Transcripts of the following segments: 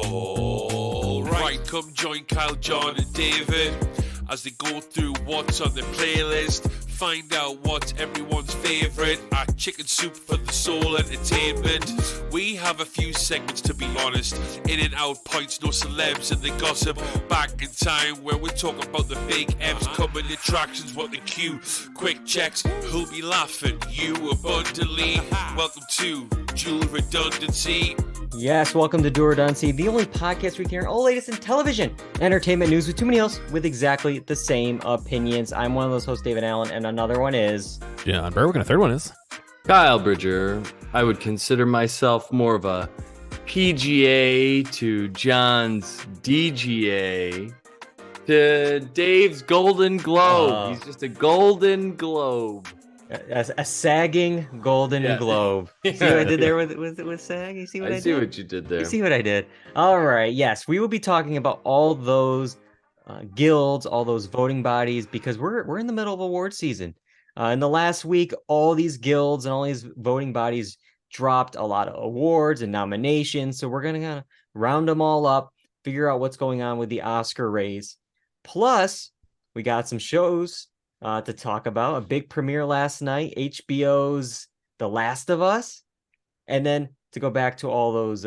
All right, come join Kyle, John, and David as they go through what's on the playlist. Find out what's everyone's favourite at Chicken Soup for the Soul Entertainment. We have a few segments, to be honest. In and out points, no celebs and the gossip. Back in time where we're talking about the big M's, coming attractions, what the queue. Quick checks, who'll be laughing? You abundantly. Welcome to Dual Redundancy. Yes, welcome to Dual Redundancy, the only podcast we can hear all latest in television, entertainment news with too many hosts with exactly the same opinions. I'm one of those hosts, David Allen, and another one is John Berwick, and a third one is Kyle Bridger. I would consider myself more of a PGA to John's DGA to Dave's Golden Globe. He's just a Golden Globe. A sagging Golden Globe. See what I did there with SAG? You see what I did? I see what you did there. You see what I did? All right, yes, we will be talking about all those guilds, all those voting bodies, because we're in the middle of award season. In the last week, all these guilds and all these voting bodies dropped a lot of awards and nominations, so we're going to kind of round them all up, figure out what's going on with the Oscar race. Plus, we got some shows to talk about. A big premiere last night, HBO's The Last of Us. And then to go back to all those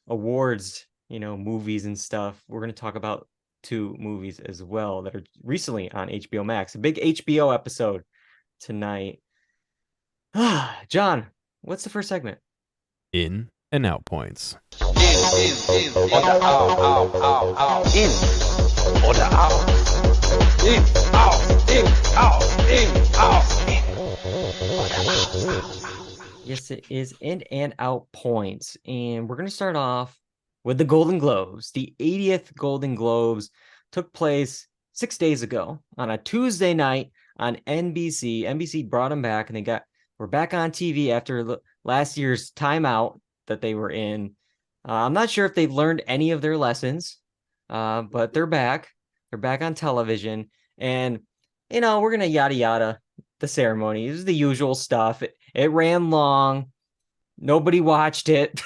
awards, movies and stuff, we're going to talk about two movies as well that are recently on HBO Max. A big HBO episode tonight. John, what's the first segment? In and Out Points. In, order out. In, order out. In, out. Yes, it is in and out points. And we're going to start off with the Golden Globes. The 80th Golden Globes took place 6 days ago on a Tuesday night on NBC. NBC brought them back, and we're back on TV after last year's timeout that they were in. I'm not sure if they've learned any of their lessons, but they're back. They're back on television, and we're gonna yada yada the ceremony. It was the usual stuff. It ran long. Nobody watched it.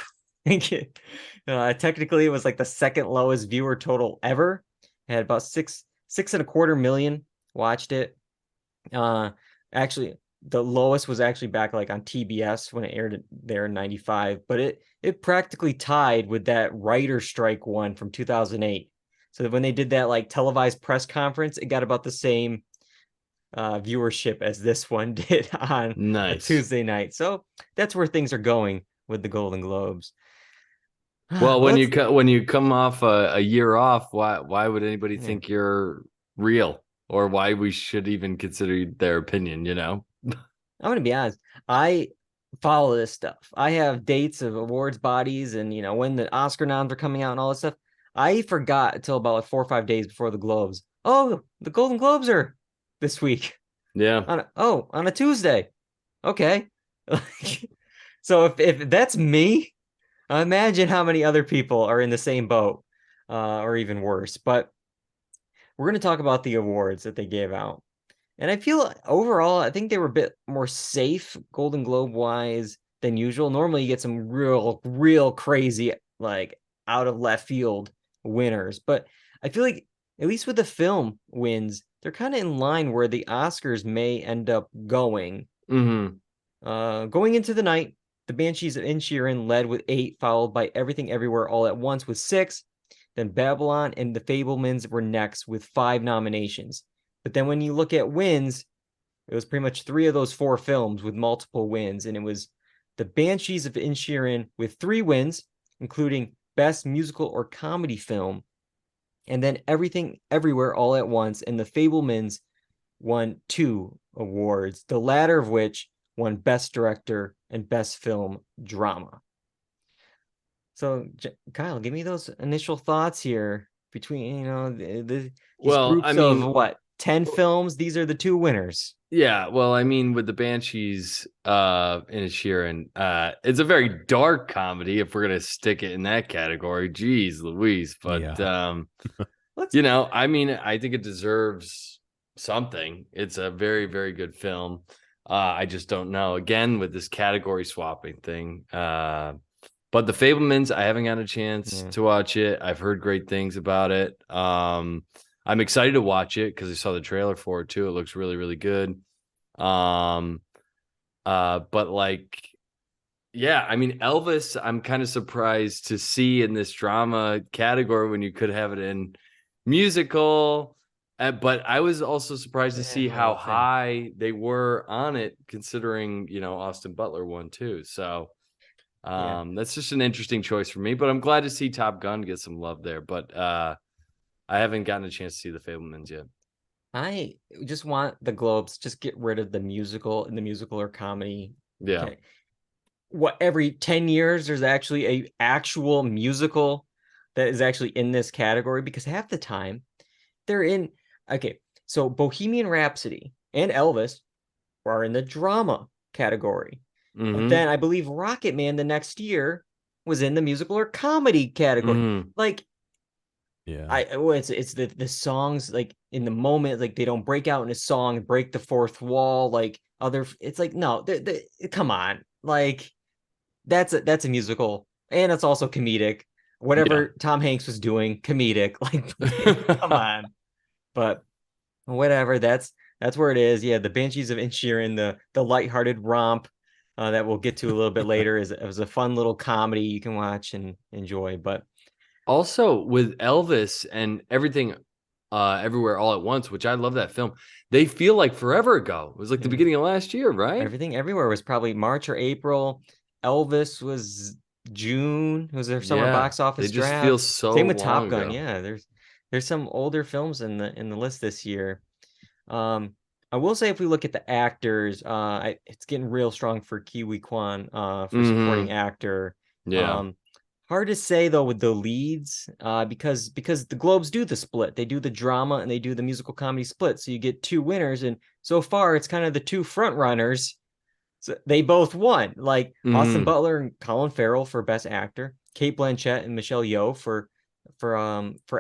Technically, it was like the second lowest viewer total ever. It had about 6.25 million watched it. Actually, the lowest was actually back like on TBS when it aired there in 95, but it practically tied with that writer strike one from 2008. So when they did that like televised press conference, it got about the same viewership as this one did on a Tuesday night. So that's where things are going with the Golden Globes. Well, when you come off a year off, why would anybody think you're real, or why we should even consider their opinion? I'm going to be honest. I follow this stuff. I have dates of awards bodies and when the Oscar noms are coming out and all this stuff. I forgot until about like 4 or 5 days before the Globes. Oh, the Golden Globes are this week. Yeah. On a Tuesday. Okay. So if that's me, imagine how many other people are in the same boat, or even worse. But we're going to talk about the awards that they gave out. And I feel overall, I think they were a bit more safe Golden Globe wise than usual. Normally you get some real crazy, like out of left field winners. But I feel like at least with the film wins, they're kind of in line where the Oscars may end up going. Mm-hmm. Going into the night, the Banshees of Inisherin led with 8, followed by Everything Everywhere All at Once with 6. Then Babylon and The Fabelmans were next with 5 nominations. But then when you look at wins, it was pretty much 3 of those 4 films with multiple wins. And it was the Banshees of Inisherin with 3 wins, including Best Musical or Comedy Film. And then Everything Everywhere All at Once and The Fabelmans won 2 awards, the latter of which won Best Director and Best Film Drama. So, Kyle, give me those initial thoughts here between, these groups of what, 10 films? These are the 2 winners. Yeah, well, with the Banshees Inisherin, it's a very dark comedy if we're gonna stick it in that category. Jeez Louise. But I think it deserves something. It's a very, very good film. I just don't know. Again, with this category swapping thing, But The Fabelmans, I haven't gotten a chance Yeah. to watch it. I've heard great things about it. I'm excited to watch it because I saw the trailer for it too. It looks really, really good. But like, yeah, I mean, Elvis, I'm kind of surprised to see in this drama category when you could have it in musical. But I was also surprised to see how high they were on it, considering, Austin Butler won too. So that's just an interesting choice for me. But I'm glad to see Top Gun get some love there. But I haven't gotten a chance to see The Fabelmans yet. I just want the Globes just get rid of the musical and the musical or comedy. Yeah. Okay. What, every 10 years there's actually a actual musical that is actually in this category, because half the time they're in. Okay, so Bohemian Rhapsody and Elvis are in the drama category. But then I believe Rocket Man the next year was in the musical or comedy category. Like, it's the songs, like in the moment, like they don't break out in a song, break the fourth wall, like it's like, no, come on, like that's a musical, and it's also comedic. Whatever Tom Hanks was doing, comedic, like come on. But whatever, that's where it is. Yeah, the Banshees of Inisherin, the lighthearted romp that we'll get to a little bit later, it was a fun little comedy you can watch and enjoy. But also with Elvis and Everything Everywhere All at Once, which I love that film, they feel like forever ago. It was like the beginning of last year, right? Everything Everywhere was probably March or April. Elvis was June. It was their summer box office They just draft. feel so Same with long Top Gun. ago. Yeah, there's some older films in the list this year. I will say, if we look at the actors, it's getting real strong for Kiwi Kwan for supporting actor. Yeah. Hard to say though with the leads, because the Globes do the split. They do the drama and they do the musical comedy split. So you get two winners, and so far it's kind of the two front runners. So they both won. Like Austin Butler and Colin Farrell for Best Actor, Cate Blanchett and Michelle Yeoh for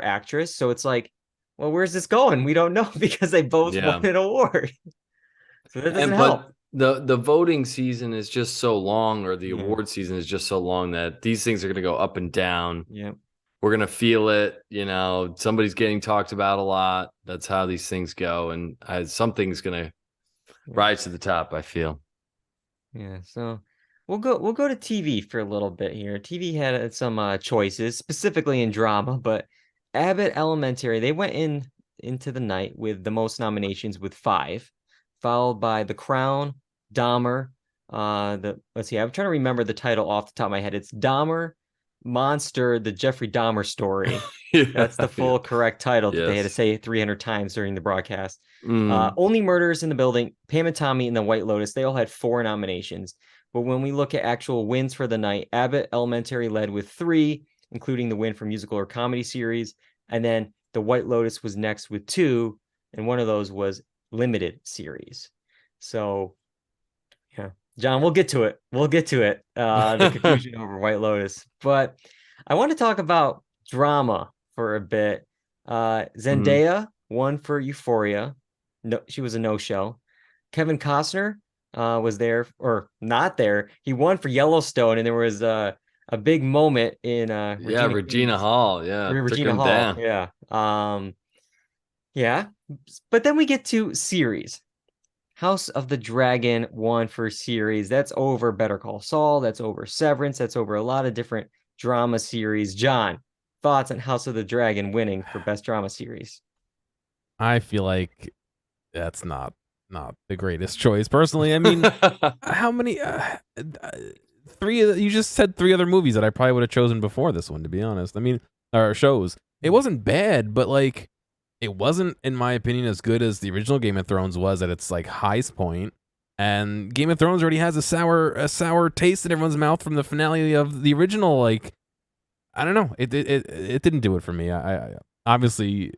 actress. So it's like, well, where's this going? We don't know, because they both won an award. So that doesn't help. The voting season is just so long, or the award season is just so long, that these things are going to go up and down. Yeah. We're going to feel it. Somebody's getting talked about a lot. That's how these things go. And something's going to rise to the top, I feel. Yeah. So we'll go to TV for a little bit here. TV had some choices, specifically in drama, but Abbott Elementary, they went into the night with the most nominations with 5, followed by The Crown, Dahmer. Let's see, I'm trying to remember the title off the top of my head. It's Dahmer Monster, the Jeffrey Dahmer story. That's the full correct title that they had to say 300 times during the broadcast. Only Murders in the Building, Pam and Tommy, and The White Lotus, they all had 4 nominations. But when we look at actual wins for the night, Abbott Elementary led with 3, including the win for musical or comedy series. And then The White Lotus was next with 2, and one of those was limited series. So, yeah, John, we'll get to it. The confusion over White Lotus. But I want to talk about drama for a bit. Zendaya won for Euphoria. No, she was a no-show. Kevin Costner was there, or not there. He won for Yellowstone, and there was a big moment in Regina Hall. Yeah. Regina Hall. Down. Yeah. Yeah. But then we get to series. House of the Dragon won for series. That's over Better Call Saul. That's over Severance. That's over a lot of different drama series. John, thoughts on House of the Dragon winning for best drama series? I feel like that's not the greatest choice, personally. I mean, how many? 3. You just said 3 other movies that I probably would have chosen before this one, to be honest. I mean, or shows. It wasn't bad, but like, it wasn't, in my opinion, as good as the original Game of Thrones was at its like highest point. And Game of Thrones already has a sour taste in everyone's mouth from the finale of the original. Like, I don't know. It didn't do it for me. I obviously,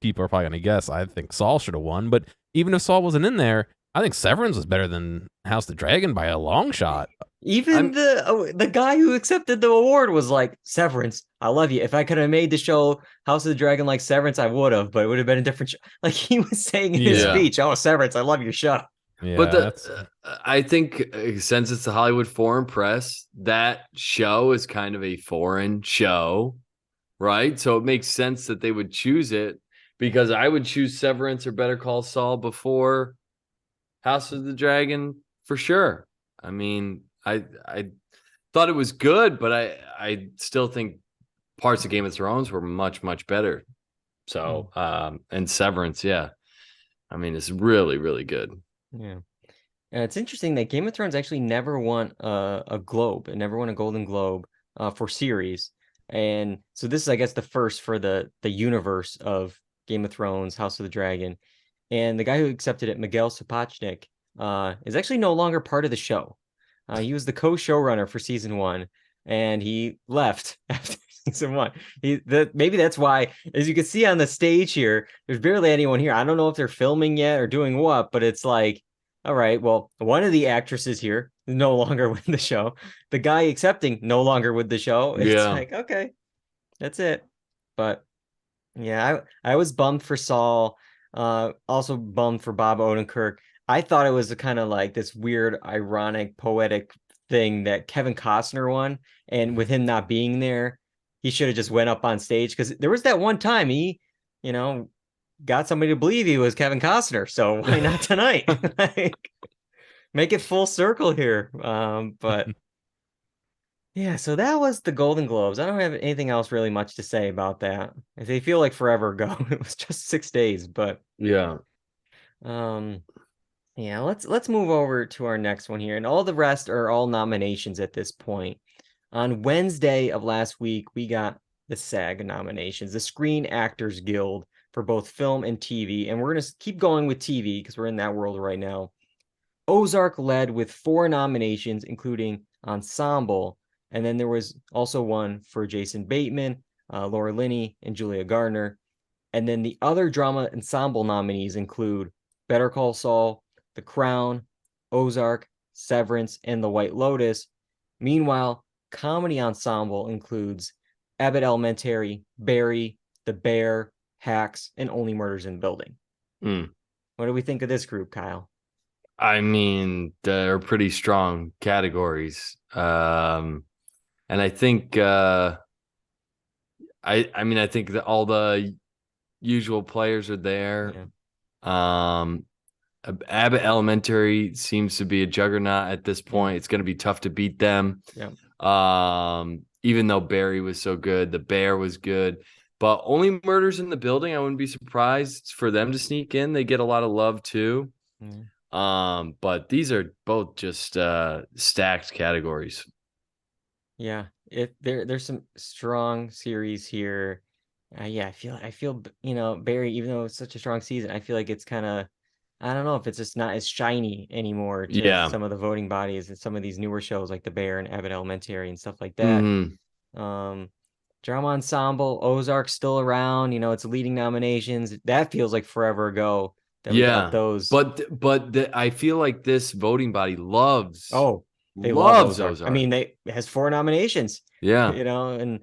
people are probably gonna guess I think Saul should have won, but even if Saul wasn't in there, I think Severance was better than House of the Dragon by a long shot. Even the guy who accepted the award was like, Severance, I love you. If I could have made the show House of the Dragon like Severance, I would have, but it would have been a different show. Like he was saying in his speech, oh, Severance, I love your show. Yeah, But that's I think since it's the Hollywood Foreign Press, that show is kind of a foreign show, right? So it makes sense that they would choose it, because I would choose Severance or Better Call Saul before House of the Dragon for sure. I mean, I thought it was good, but I still think parts of Game of Thrones were much, much better. So and Severance, yeah. I mean, it's really, really good. Yeah. And it's interesting that Game of Thrones actually never won a Globe. It never won a Golden Globe for series. And so this is, I guess, the first for the universe of Game of Thrones, House of the Dragon. And the guy who accepted it, Miguel Sapochnik, is actually no longer part of the show. He was the co-showrunner for season 1, and he left after season 1. Maybe that's why, as you can see on the stage here, there's barely anyone here. I don't know if they're filming yet or doing what, but it's like, all right, well, one of the actresses here is no longer with the show. The guy accepting no longer with the show. It's like, okay, that's it. But yeah, I was bummed for Saul. Also bummed for Bob Odenkirk. I thought it was a kind of like this weird, ironic, poetic thing that Kevin Costner won, and with him not being there, he should have just went up on stage, because there was that one time he, you know, got somebody to believe he was Kevin Costner. So why not tonight? Like, make it full circle here. But yeah, so that was the Golden Globes. I don't have anything else really much to say about that. They feel like forever ago. It was just 6 days, but Yeah. yeah, let's move over to our next one here. And all the rest are all nominations at this point. On Wednesday of last week, we got the SAG nominations, the Screen Actors Guild, for both film and TV. And we're going to keep going with TV because we're in that world right now. Ozark led with 4 nominations, including Ensemble. And then there was also one for Jason Bateman, Laura Linney, and Julia Gardner. And then the other drama ensemble nominees include Better Call Saul, The Crown, Ozark, Severance, and The White Lotus. Meanwhile, comedy ensemble includes Abbott Elementary, Barry, The Bear, Hacks, and Only Murders in the Building. What do we think of this group, Kyle? I mean, they're pretty strong categories. And I think I think that all the usual players are there. Yeah. Abbott Elementary seems to be a juggernaut at this point. It's going to be tough to beat them. Yeah. Even though Barry was so good, The Bear was good, but Only Murders in the Building, I wouldn't be surprised for them to sneak in. They get a lot of love too. But these are both just stacked categories. Yeah, there's some strong series here. Yeah, I feel Barry, even though it's such a strong season, I feel like it's kind of, I don't know if it's just not as shiny anymore to some of the voting bodies and some of these newer shows like The Bear and Abbott Elementary and stuff like that. Drama ensemble, Ozark's still around. It's leading nominations. That feels like forever ago that we got those. But I feel like this voting body loves. They love Ozark. I mean, it has 4 nominations. Yeah. And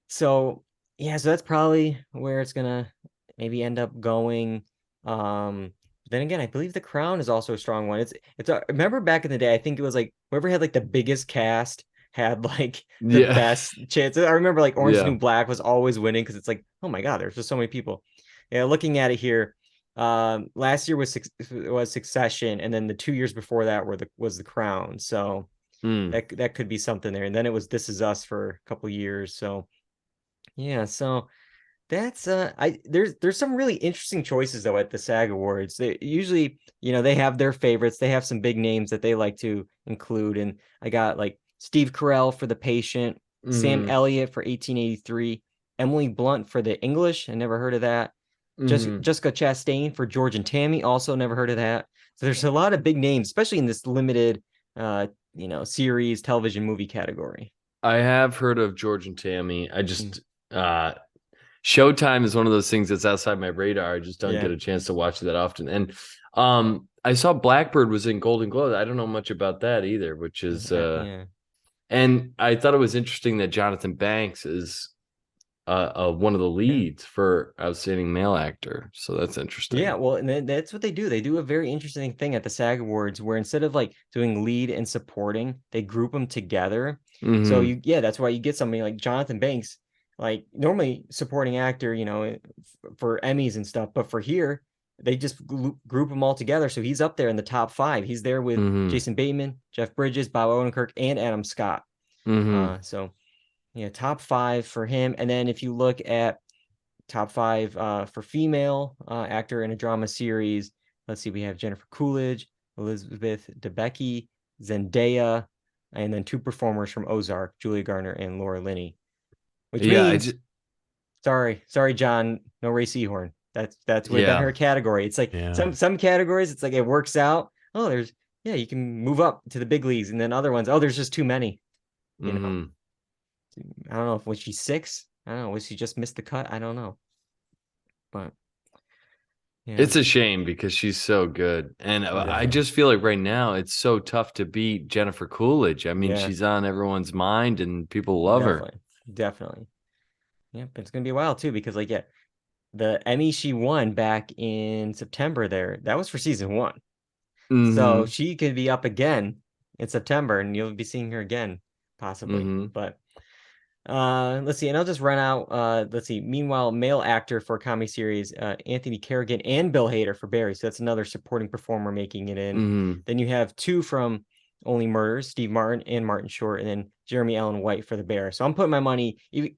so, yeah, so that's probably where it's gonna maybe end up going. Then again, I believe The Crown is also a strong one. Remember back in the day, I think it was like whoever had like the biggest cast had like the best chance. I remember like Orange is the New Black was always winning because it's like, oh my God, there's just so many people. Yeah, looking at it here, last year was Succession, and then the 2 years before that was The Crown. So that could be something there. And then it was This Is Us for a couple years. So yeah, so that's there's some really interesting choices though at the SAG Awards. They usually, they have their favorites. They have some big names that they like to include, and I got like Steve Carell for The Patient, Sam Elliott for 1883, Emily Blunt for The English. I never heard of that. Jessica Chastain for George and Tammy, also never heard of that. So there's a lot of big names, especially in this limited series, television, movie category. I have heard of George and Tammy. I just Showtime is one of those things that's outside my radar. I just don't get a chance to watch it that often. And I saw Blackbird was in Golden Globe. I don't know much about that either, which is and I thought it was interesting that Jonathan Banks is one of the leads for outstanding male actor. So that's interesting. Yeah, well, and that's what they do. They do a very interesting thing at the SAG Awards where instead of like doing lead and supporting, they group them together. So that's why you get somebody like Jonathan Banks, like normally supporting actor, for Emmys and stuff, but for here, they just group them all together. So he's up there in the top 5. He's there with Jason Bateman, Jeff Bridges, Bob Odenkirk, and Adam Scott. So yeah, top 5 for him. And then if you look at top 5 for female actor in a drama series, let's see, we have Jennifer Coolidge, Elizabeth Debicki, Zendaya, and then 2 performers from Ozark, Julia Garner and Laura Linney. Which means, sorry, John, no Ray Seahorn. That's within her category. It's like some categories, it's like it works out. Oh, you can move up to the big leagues, and then other ones, there's just too many. You know, I don't know if was she 6. I don't know. Was she just missed the cut? I don't know. But yeah. It's a shame because she's so good. And I just feel like right now it's so tough to beat Jennifer Coolidge. I mean, she's on everyone's mind and people love her. Definitely. Yeah, but it's going to be a while too because the Emmy she won back in September that was for season 1. So she could be up again in September and you'll be seeing her again possibly. But let's see, and I'll just run out. Let's see. Meanwhile, male actor for a comedy series, Anthony Carrigan and Bill Hader for Barry. So that's another supporting performer making it in. Then you have 2 from Only Murders, Steve Martin and Martin Short, and then Jeremy Allen White for The Bear. So I'm putting my money. He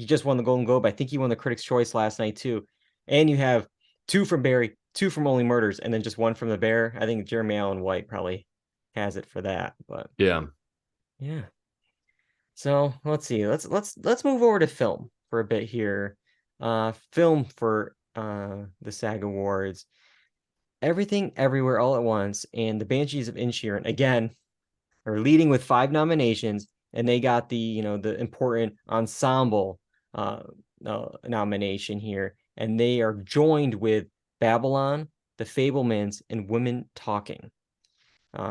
just won the Golden Globe. I think he won the Critics' Choice last night too. And you have 2 from Barry, 2 from Only Murders, and then just 1 from The Bear. I think Jeremy Allen White probably has it for that. But yeah. So let's see. Let's move over to film for a bit here. Film for the SAG Awards. Everything Everywhere All at Once and the Banshees of Inisherin again are leading with 5 nominations, and they got the the important ensemble nomination here, and they are joined with Babylon, The Fabelmans, and Women Talking.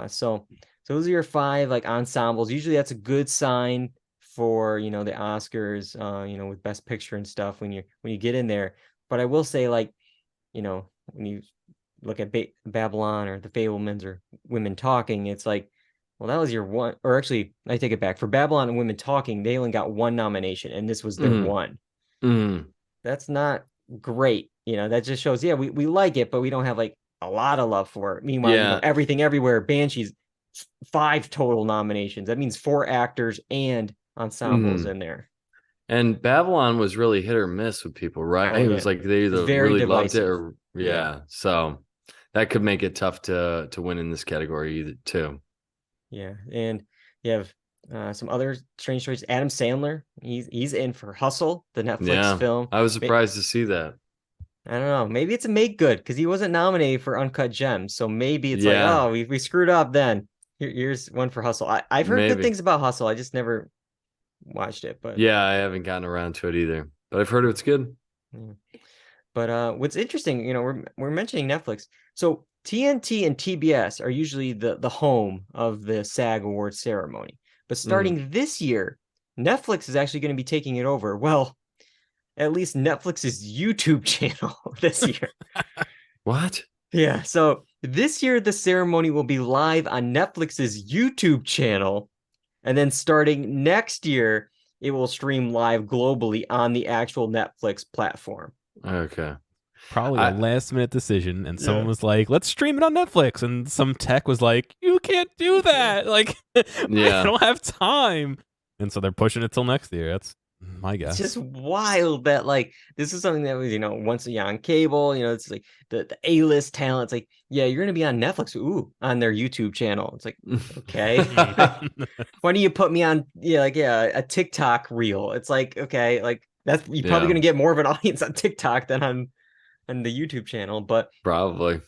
So those are your 5 like ensembles. Usually that's a good sign for the Oscars, with Best Picture and stuff when you get in there. But I will say, like, when you look at Babylon or The Fabelmans or Women Talking, it's like, well, that was your one. Or actually, I take it back. For Babylon and Women Talking, they only got 1 nomination, and this was their one. That's not great. That just shows, we like it, but we don't have like a lot of love for it. Meanwhile, Everything Everywhere, Banshees, 5 total nominations. That means 4 actors and ensembles in there. And Babylon was really hit or miss with people, right? It was like they either really loved it or so that could make it tough to win in this category either too. Yeah, and you have some other strange stories. Adam Sandler, he's in for Hustle, the Netflix film. I was surprised to see that. I don't know. Maybe it's a make good because he wasn't nominated for Uncut Gems. So maybe it's like, oh, we screwed up then. Here's one for Hustle. I've heard good things about Hustle. I just never watched it. But I haven't gotten around to it either. But I've heard it's good. But what's interesting, we're mentioning Netflix. So TNT and TBS are usually the home of the SAG Awards ceremony. But starting this year, Netflix is actually going to be taking it over. Well, at least Netflix's YouTube channel this year. What? Yeah. So this year, the ceremony will be live on Netflix's YouTube channel. And then starting next year, it will stream live globally on the actual Netflix platform. Okay. Probably a last minute decision. And someone was like, let's stream it on Netflix. And some tech was like, you can't do that. Like, I don't have time. And so they're pushing it till next year. That's my guess. It's just wild that like this is something that was once on cable. It's like the A-list talent. It's like, yeah, you're gonna be on Netflix. Ooh, on their YouTube channel. It's like, okay. Why don't you put me on a TikTok reel? It's like, okay, like that's you're probably gonna get more of an audience on TikTok than on the YouTube channel. But probably.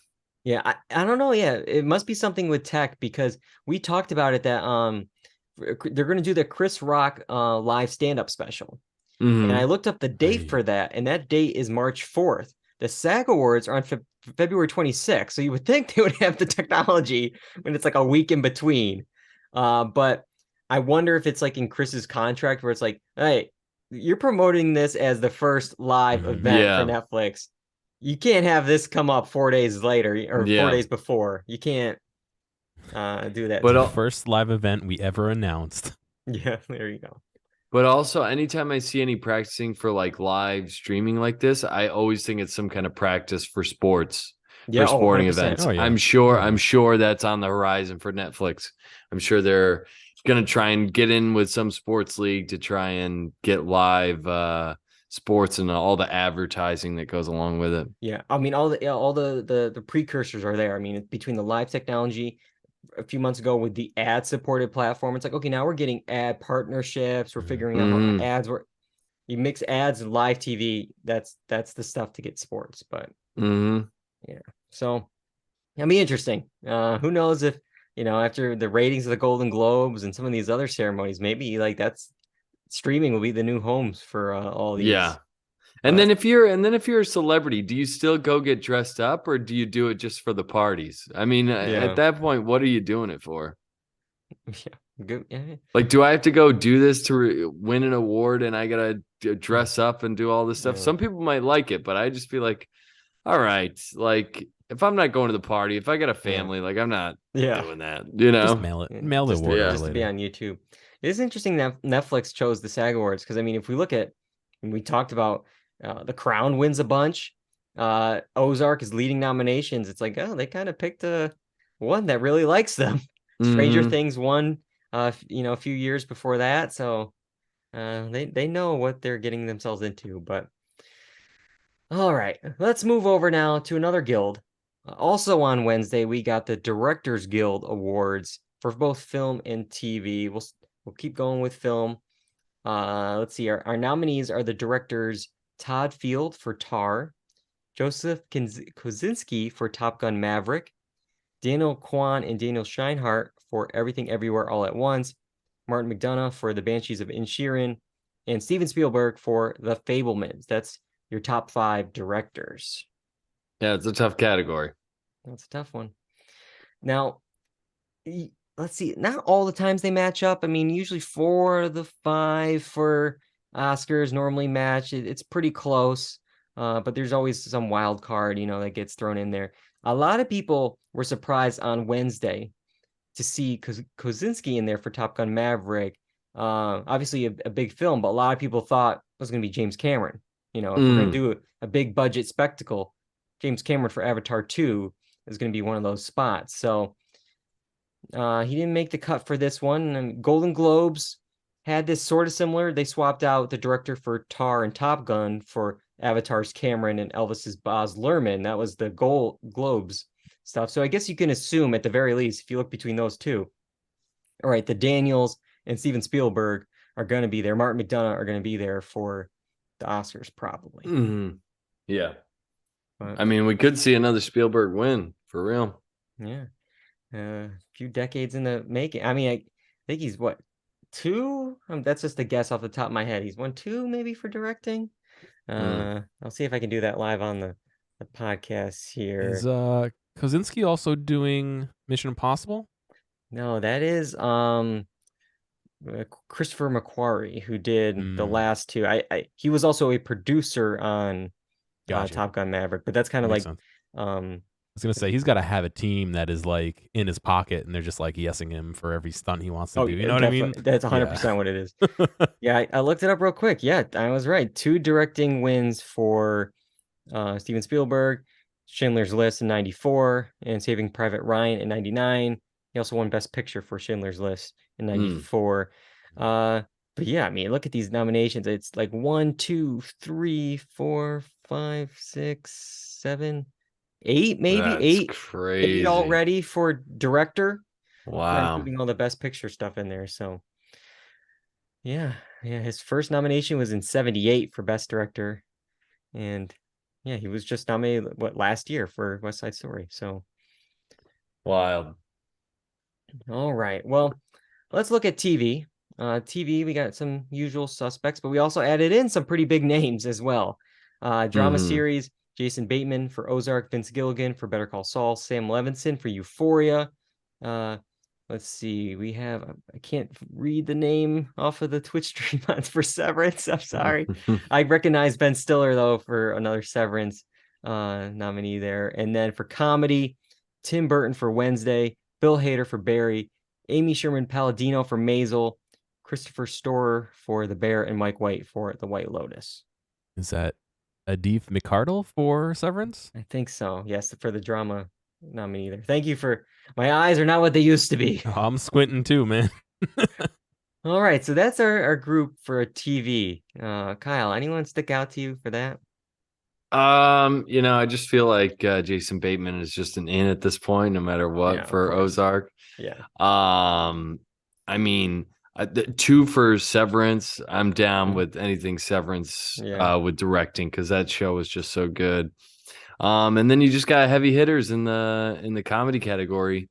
Yeah, I don't know. Yeah, it must be something with tech because we talked about it that they're going to do the Chris Rock live stand-up special. And I looked up the date for that, and that date is March 4th. The SAG Awards are on February 26th, so you would think they would have the technology when it's like a week in between. But I wonder if it's like in Chris's contract where it's like, hey, you're promoting this as the first live Mhm. event for Yeah. Netflix. You can't have this come up 4 days later or 4 Yeah. days before. You can't do that. But to The it. first live event we ever announced. Yeah, there you go. But also, anytime I see any practicing for like live streaming like this, I always think it's some kind of practice for sports, Yeah, for sporting 100%. events. Oh, yeah. I'm sure. Oh, yeah. I'm sure that's on the horizon for Netflix. I'm sure they're gonna try and get in with some sports league to try and get live sports and all the advertising that goes along with it. Yeah, I mean, all the precursors are there. I mean, between the live technology a few months ago with the ad supported platform, it's like, okay, now we're getting ad partnerships. We're figuring out how ads work. You mix ads and live TV. That's the stuff to get sports. But Mm-hmm. yeah, so it'll be interesting. Who knows if after the ratings of the Golden Globes and some of these other ceremonies, maybe like that's streaming will be the new homes for all these. Yeah. And then if you're a celebrity, do you still go get dressed up or do you do it just for the parties? I mean, at that point, what are you doing it for? Yeah, good. Yeah. Like, do I have to go do this to win an award and I gotta dress up and do all this stuff? Yeah. Some people might like it, but I just feel like, all right, like if I'm not going to the party, if I got a family, like I'm not doing that, Just mail it. Yeah, Mail the just award just to be later. on YouTube. It is interesting that Netflix chose the SAG Awards because I mean, if we look at, and we talked about The Crown wins a bunch, Ozark is leading nominations. It's like, oh, they kind of picked a one that really likes them. Stranger Mhm. Things won, a few years before that, so they know what they're getting themselves into. But all right, let's move over now to another guild. Also on Wednesday, we got the Directors Guild Awards for both film and TV. We'll keep going with film. Let's see. Our nominees are the directors Todd Field for Tar, Joseph Kosinski for Top Gun Maverick, Daniel Kwan and Daniel Scheinhardt for Everything Everywhere All at Once, Martin McDonough for The Banshees of Inisherin, and Steven Spielberg for The Fabelmans. That's your top 5 directors. Yeah, it's a tough category. That's a tough one. Now, let's see. Not all the times they match up. I mean, usually 4 of the 5 for Oscars normally match. It's pretty close, but there's always some wild card, that gets thrown in there. A lot of people were surprised on Wednesday to see Kosinski in there for Top Gun Maverick. Obviously a big film, but a lot of people thought it was going to be James Cameron. If we're going to do a big budget spectacle, James Cameron for Avatar 2 is going to be one of those spots. So he didn't make the cut for this one. And Golden Globes had this sort of similar. They swapped out the director for Tar and Top Gun for Avatar's Cameron and Elvis's Baz Luhrmann. That was the Globes stuff. So I guess you can assume at the very least, if you look between those two, all right, the Daniels and Steven Spielberg are going to be there. Martin McDonough are going to be there for the Oscars, probably. Mm-hmm. Yeah. But, I mean, we could see another Spielberg win for real. Yeah. A few decades in the making. I mean, I think he's what, 2? That's just a guess off the top of my head. He's 1, 2 maybe for directing. I'll see if I can do that live on the podcast here. Is Kosinski also doing Mission Impossible? No, that is Christopher McQuarrie, who did the last 2. He was also a producer on Gotcha. Top Gun Maverick, but that's kind of Makes like sense. I was gonna say he's got to have a team that is like in his pocket, and they're just like yesing him for every stunt he wants to do. You know what I mean? That's 100% what it is. Yeah, I looked it up real quick. Yeah, I was right. 2 directing wins for Steven Spielberg, Schindler's List in '94, and Saving Private Ryan in '99. He also won Best Picture for Schindler's List in '94. But yeah, I mean, look at these nominations. It's like 1, 2, 3, 4, 5, 6, 7, 8, maybe. That's 8. crazy. 8 already for director. Wow. Not including all the Best Picture stuff in there. So yeah, his first nomination was in '78 for Best Director. And yeah, he was just nominated last year for West Side Story. So wild. All right. Well, let's look at TV. TV, we got some usual suspects, but we also added in some pretty big names as well. Drama series, Jason Bateman for Ozark, Vince Gilligan for Better Call Saul, Sam Levinson for Euphoria. let's see. We have, I can't read the name off of the Twitch stream for Severance. I'm sorry. I recognize Ben Stiller, though, for another Severance nominee there. And then for comedy, Tim Burton for Wednesday, Bill Hader for Barry, Amy Sherman Palladino for Maisel, Christopher Storer for The Bear, and Mike White for The White Lotus. Is that Adif McCardle for Severance? I think so. Yes, for the drama nominee there. Thank you for, my eyes are not what they used to be. Oh, I'm squinting too, man. All right, so that's our group for a TV. Kyle, anyone stick out to you for that? I just feel like Jason Bateman is just an in at this point, no matter what, Yeah, of for course. Ozark. Yeah. I mean, the 2 for Severance. I'm down Mhm. with anything Severance Yeah. with directing, because that show was just so good. And then you just got heavy hitters in the comedy category.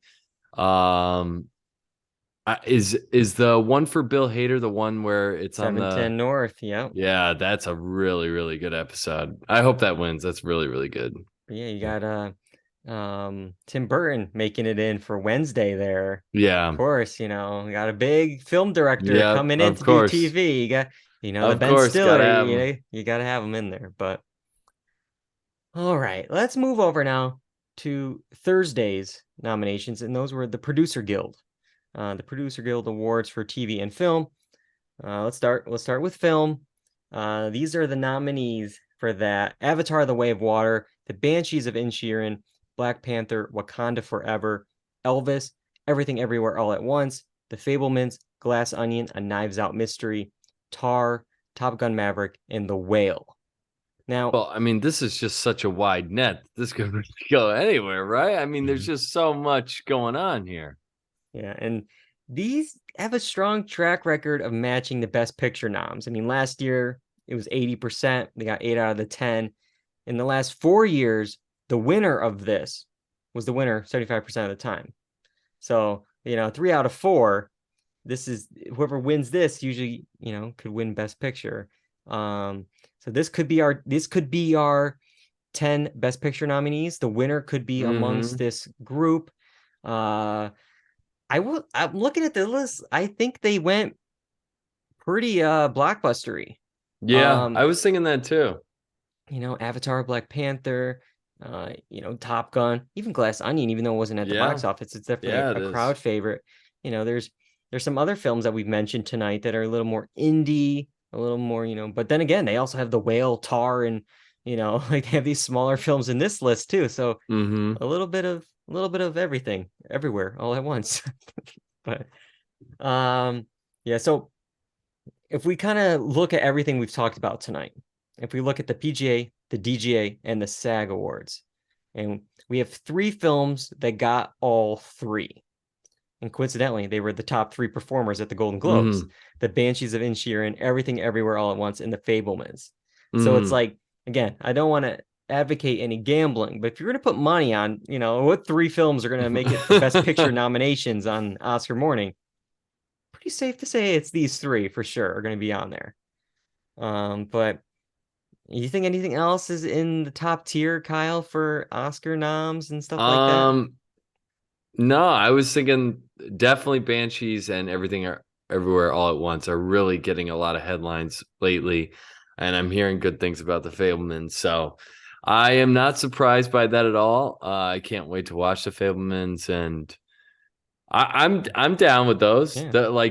Is the one for Bill Hader the one where it's on 710 the North. Yeah. Yeah, that's a really, really good episode. I hope that wins. That's really, really good. Yeah, you got Tim Burton making it in for Wednesday there. Yeah. Of course, you got a big film director Yeah, coming in of to course. do TV. You got, the Of Ben course, Stiller, gotta have him. you got to have him in there. But all right, let's move over now to Thursday's nominations, and those were the Producer Guild. The Producer Guild Awards for TV and film. Let's start with film. These are the nominees for that: Avatar: The Way of Water, The Banshees of Inisherin, Black Panther: Wakanda Forever, Elvis, Everything Everywhere All at Once, The Fabelmans, Glass Onion: A Knives Out Mystery, Tar, Top Gun: Maverick, and The Whale. Now, Well, I mean, this is just such a wide net. This could really go anywhere, right? I mean, there's just so much going on here. yeah, and these have a strong track record of matching the Best Picture noms. I mean, last year it was 80%. They got 8 out of the 10. In the last 4 years, the winner of this was the winner 75% of the time. So, 3 out of 4, this is whoever wins this usually, could win Best Picture. So this could be our 10 Best Picture nominees. The winner could be amongst this group. I'm looking at the list. I think they went pretty blockbustery. Yeah, I was thinking that too. Avatar, Black Panther, Top Gun, even Glass Onion, even though it wasn't at the box office, it's definitely a crowd favorite. There's some other films that we've mentioned tonight that are a little more indie, a little more, but then again, they also have The Whale, Tar, and like they have these smaller films in this list too. So a little bit of everything, everywhere, all at once. But yeah, so if we kind of look at everything we've talked about tonight, if we look at the PGA, the DGA, and the SAG Awards, and we have 3 films that got all 3. And coincidentally, they were the top 3 performers at the Golden Globes: The Banshees of Inisherin, Everything Everywhere All at Once, and The Fabelmans. So it's like, again, I don't want to advocate any gambling, but if you're going to put money on, what 3 films are going to make it the Best Picture nominations on Oscar morning, pretty safe to say it's these 3 for sure are going to be on there. But you think anything else is in the top tier, Kyle, for Oscar noms and stuff like that? No, I was thinking definitely Banshees and Everything Everywhere All at Once are really getting a lot of headlines lately, and I'm hearing good things about The Fabelmans. So I am not surprised by that at all. I can't wait to watch The Fabelmans, and I'm down with those. Yeah.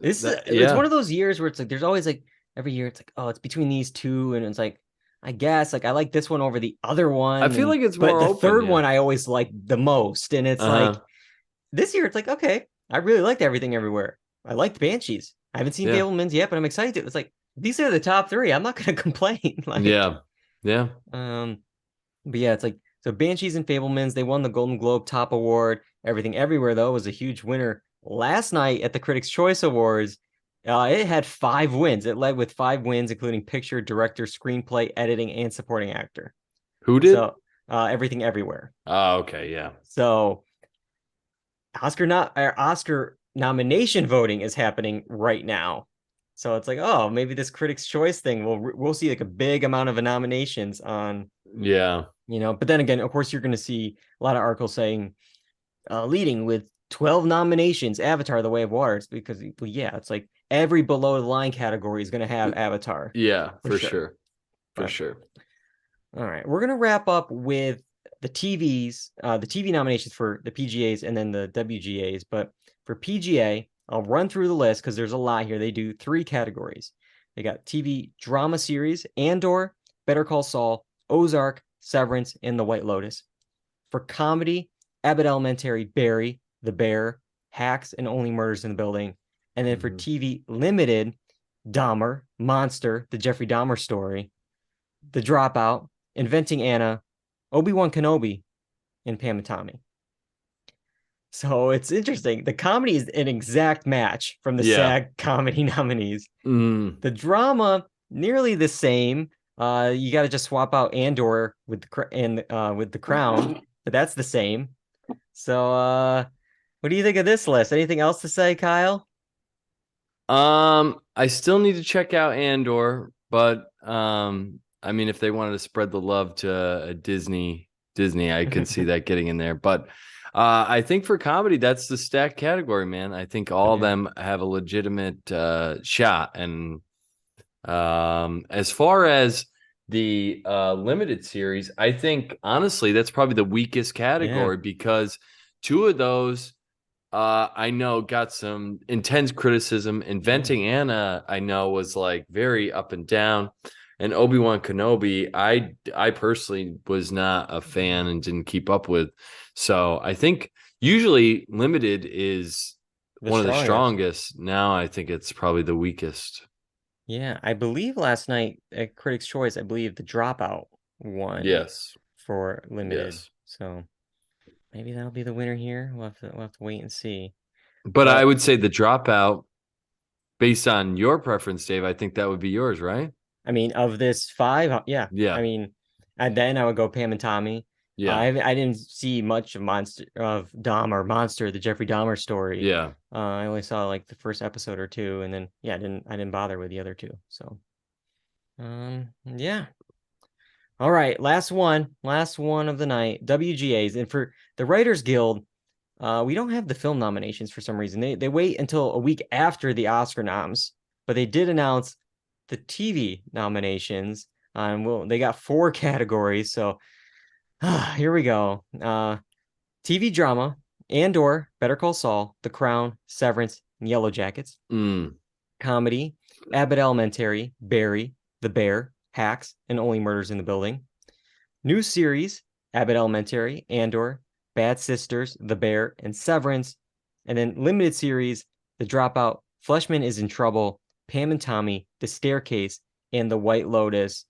It's one of those years where it's like there's always like every year it's like, oh, it's between these 2, and it's like, I guess like I like this one over the other one. I feel like it's but more the open, third one I always like the most, and it's like this year it's like, okay, I really liked Everything Everywhere. I liked Banshees. I haven't seen Fabelmans yet, but I'm excited to. It's like these are the top 3. I'm not gonna complain. Like, yeah. But yeah, it's like, so Banshees and Fabelmans, they won the Golden Globe Top Award. Everything Everywhere, though, was a huge winner last night at the Critics' Choice Awards. It had 5 wins. It led with 5 wins, including picture, director, screenplay, editing, and supporting actor. Who did? So, Everything Everywhere. Oh, okay, yeah. So Oscar nomination voting is happening right now. So it's like, oh, maybe this Critics' Choice thing, we'll see like a big amount of nominations on. Yeah. But then again, of course, you're going to see a lot of articles saying leading with 12 nominations. Avatar: The Way of Water. It's because, well, yeah, it's like every below the line category is going to have Avatar. Yeah, for sure. sure. For But- sure. All right, we're going to wrap up with the TV nominations for the PGAs and then the WGAs. But for PGA, I'll run through the list because there's a lot here. They do 3 categories. They got TV drama series: Andor, Better Call Saul, Ozark, Severance, and The White Lotus. For comedy, Abbott Elementary, Barry, The Bear, Hacks, and Only Murders in the Building. And then for TV limited, Dahmer, Monster, The Jeffrey Dahmer Story, The Dropout, Inventing Anna, Obi-Wan Kenobi, and Pam and Tommy. So it's interesting. The comedy is an exact match from the SAG comedy nominees. The drama, nearly the same. You got to just swap out Andor with the Crown, but that's the same. So, what do you think of this list? Anything else to say, Kyle? I still need to check out Andor, but I mean, if they wanted to spread the love to Disney, I can see that getting in there. But I think for comedy, that's the stacked category, man. I think all of them have a legitimate shot. And as far as the limited series, I think honestly that's probably the weakest category because 2 of those I know got some intense criticism. Inventing Anna, I know, was like very up and down. And Obi-Wan Kenobi, I personally was not a fan and didn't keep up with. So I think usually limited is one of the strongest. Now I think it's probably the weakest. Yeah, I believe last night at Critics' Choice, I believe The Dropout won. Yes. For limited. Yes. So maybe that'll be the winner here. We'll have to wait and see. But I would say The Dropout, based on your preference, Dave, I think that would be yours, right? I mean, of this 5, yeah. I mean, and then I would go Pam and Tommy. Yeah. I didn't see much of Monster, the Jeffrey Dahmer story. Yeah. I only saw like the first episode or 2, and then I didn't bother with the other 2. So yeah. All right, last one of the night, WGAs. And for the Writers Guild, we don't have the film nominations for some reason. They wait until a week after the Oscar noms, but they did announce the TV nominations. They got 4 categories. So here we go. TV drama: Andor, Better Call Saul, The Crown, Severance, and Yellow Jackets. Comedy: Abbott Elementary, Barry, The Bear, Hacks, and Only Murders in the Building. New series: Abbott Elementary, Andor, Bad Sisters, The Bear, and Severance. And then limited series: The Dropout, Fleshman is in Trouble, Pam and Tommy, The Staircase, and The White Lotus.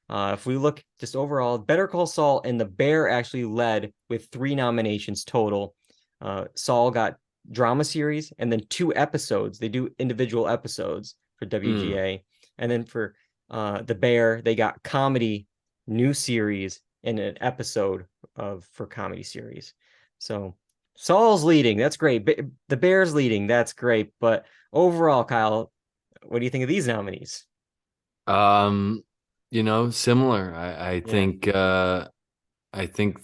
If we look just overall, Better Call Saul and The Bear actually led with 3 nominations total. Saul got drama series and then 2 episodes. They do individual episodes for WGA. And then for The Bear, they got comedy, new series, and an episode for comedy series. So Saul's leading. That's great. The Bear's leading. That's great. But overall, Kyle, what do you think of these nominees? Similar. I think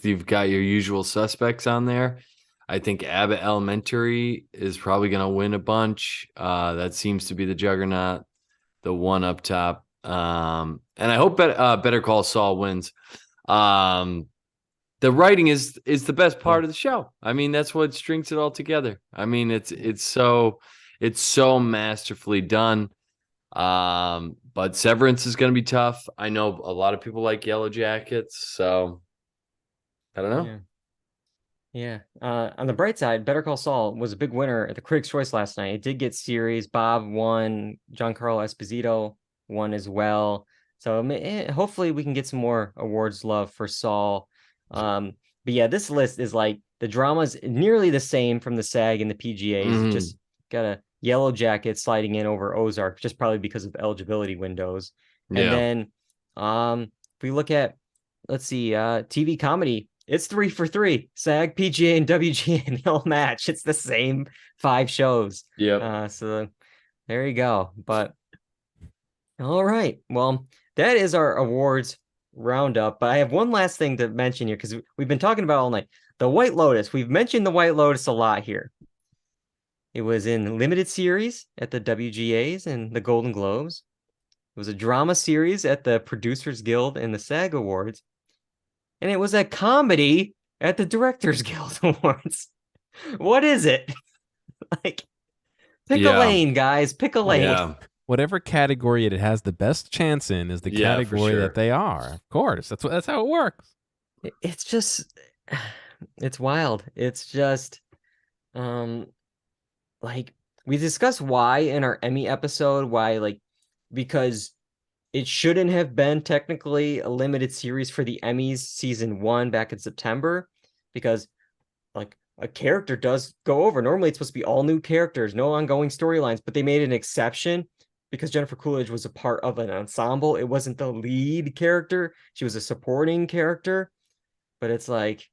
you've got your usual suspects on there. I think Abbott Elementary is probably going to win a bunch. That seems to be the juggernaut, the one up top. And I hope Better Call Saul wins. The writing is the best part of the show. I mean, that's what strings it all together. I mean, it's so masterfully done. But Severance is going to be tough. I know a lot of people like Yellow Jackets, so I don't know. Yeah. On the bright side, Better Call Saul was a big winner at the Critics' Choice last night. It did get series. Bob won. Giancarlo Esposito won as well. So hopefully we can get some more awards love for Saul. But yeah, this list is like the drama's nearly the same from the SAG and the PGAs. Just got a Yellow Jacket sliding in over Ozark, just probably because of eligibility windows. And then if we look at, let's see, TV comedy, it's 3 for 3. SAG, PGA, and WGA, and they all match. It's the same 5 shows. Yeah. So there you go. But all right. Well, that is our awards roundup. But I have one last thing to mention here because we've been talking about all night. The White Lotus. We've mentioned The White Lotus a lot here. It was in limited series at the WGAs and the Golden Globes. It was a drama series at the Producers Guild and the SAG Awards. And it was a comedy at the Directors Guild Awards. What is it? Like, pick a lane, guys. Pick a lane. Yeah. Whatever category it has the best chance in is the category that they are. Of course, that's how it works. It's just, it's wild. It's just, like we discussed why in our Emmy episode, because it shouldn't have been technically a limited series for the Emmys season 1 back in September, because like a character does go over. Normally it's supposed to be all new characters, no ongoing storylines, but they made an exception because Jennifer Coolidge was a part of an ensemble. It wasn't the lead character. She was a supporting character, but it's like,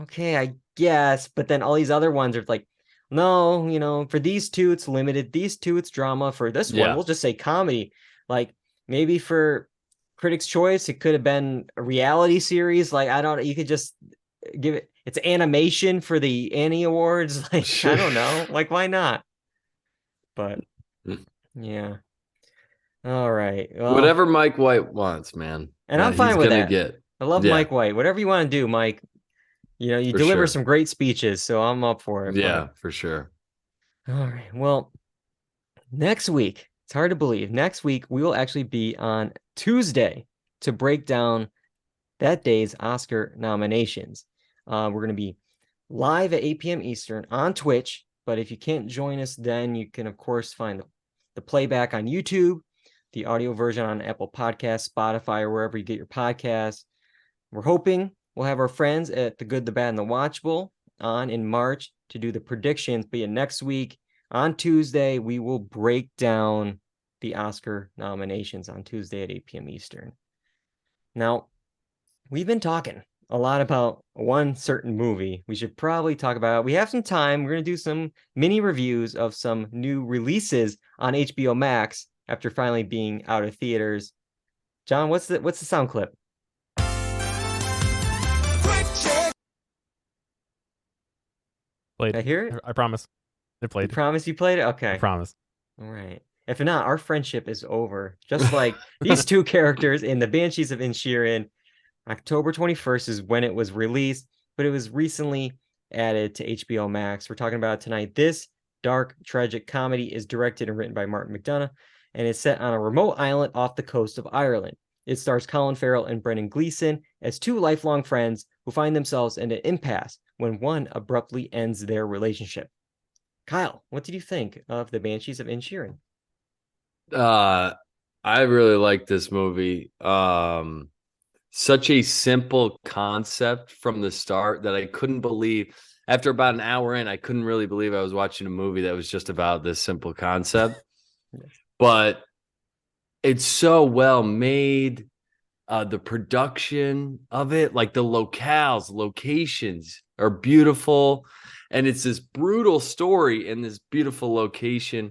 okay, I guess. But then all these other ones are like, no, for these two, it's limited. These two, it's drama. For this one, we'll just say comedy. Like maybe for Critics' Choice, it could have been a reality series. Like, you could just give it, it's animation for the Annie Awards. Like, I don't know. Like, why not? But yeah. All right. Well, whatever Mike White wants, man. And I'm fine with that. Get. I love Mike White. Whatever you want to do, Mike. You deliver some great speeches, so I'm up for it. Yeah, for sure. All right. Well, next week, it's hard to believe. Next week, we will actually be on Tuesday to break down that day's Oscar nominations. We're going to be live at 8 p.m. Eastern on Twitch, but if you can't join us then, you can, of course, find the playback on YouTube, the audio version on Apple Podcasts, Spotify, or wherever you get your podcasts. We're hoping we'll have our friends at The Good, the Bad, and the Watchable on in March to do the predictions. But next week, on Tuesday, we will break down the Oscar nominations on Tuesday at 8 p.m. Eastern. Now, we've been talking a lot about one certain movie. We should probably talk about it. We have some time. We're going to do some mini reviews of some new releases on HBO Max after finally being out of theaters. John, what's the sound clip? Played. Did I hear it? I promise. It played. You promise you played it? Okay. I promise. All right. If not, our friendship is over. Just like these two characters in the Banshees of Inisherin. October 21st is when it was released, but it was recently added to HBO Max. We're talking about it tonight. This dark, tragic comedy is directed and written by Martin McDonagh, and is set on a remote island off the coast of Ireland. It stars Colin Farrell and Brendan Gleeson as two lifelong friends who find themselves in an impasse when one abruptly ends their relationship. Kyle, what did you think of the Banshees of Inisherin? I really like this movie. Such a simple concept from the start that I couldn't believe. After about an hour in, I couldn't really believe I was watching a movie that was just about this simple concept. But it's so well made. The production of it, like the locations are beautiful. And it's this brutal story in this beautiful location.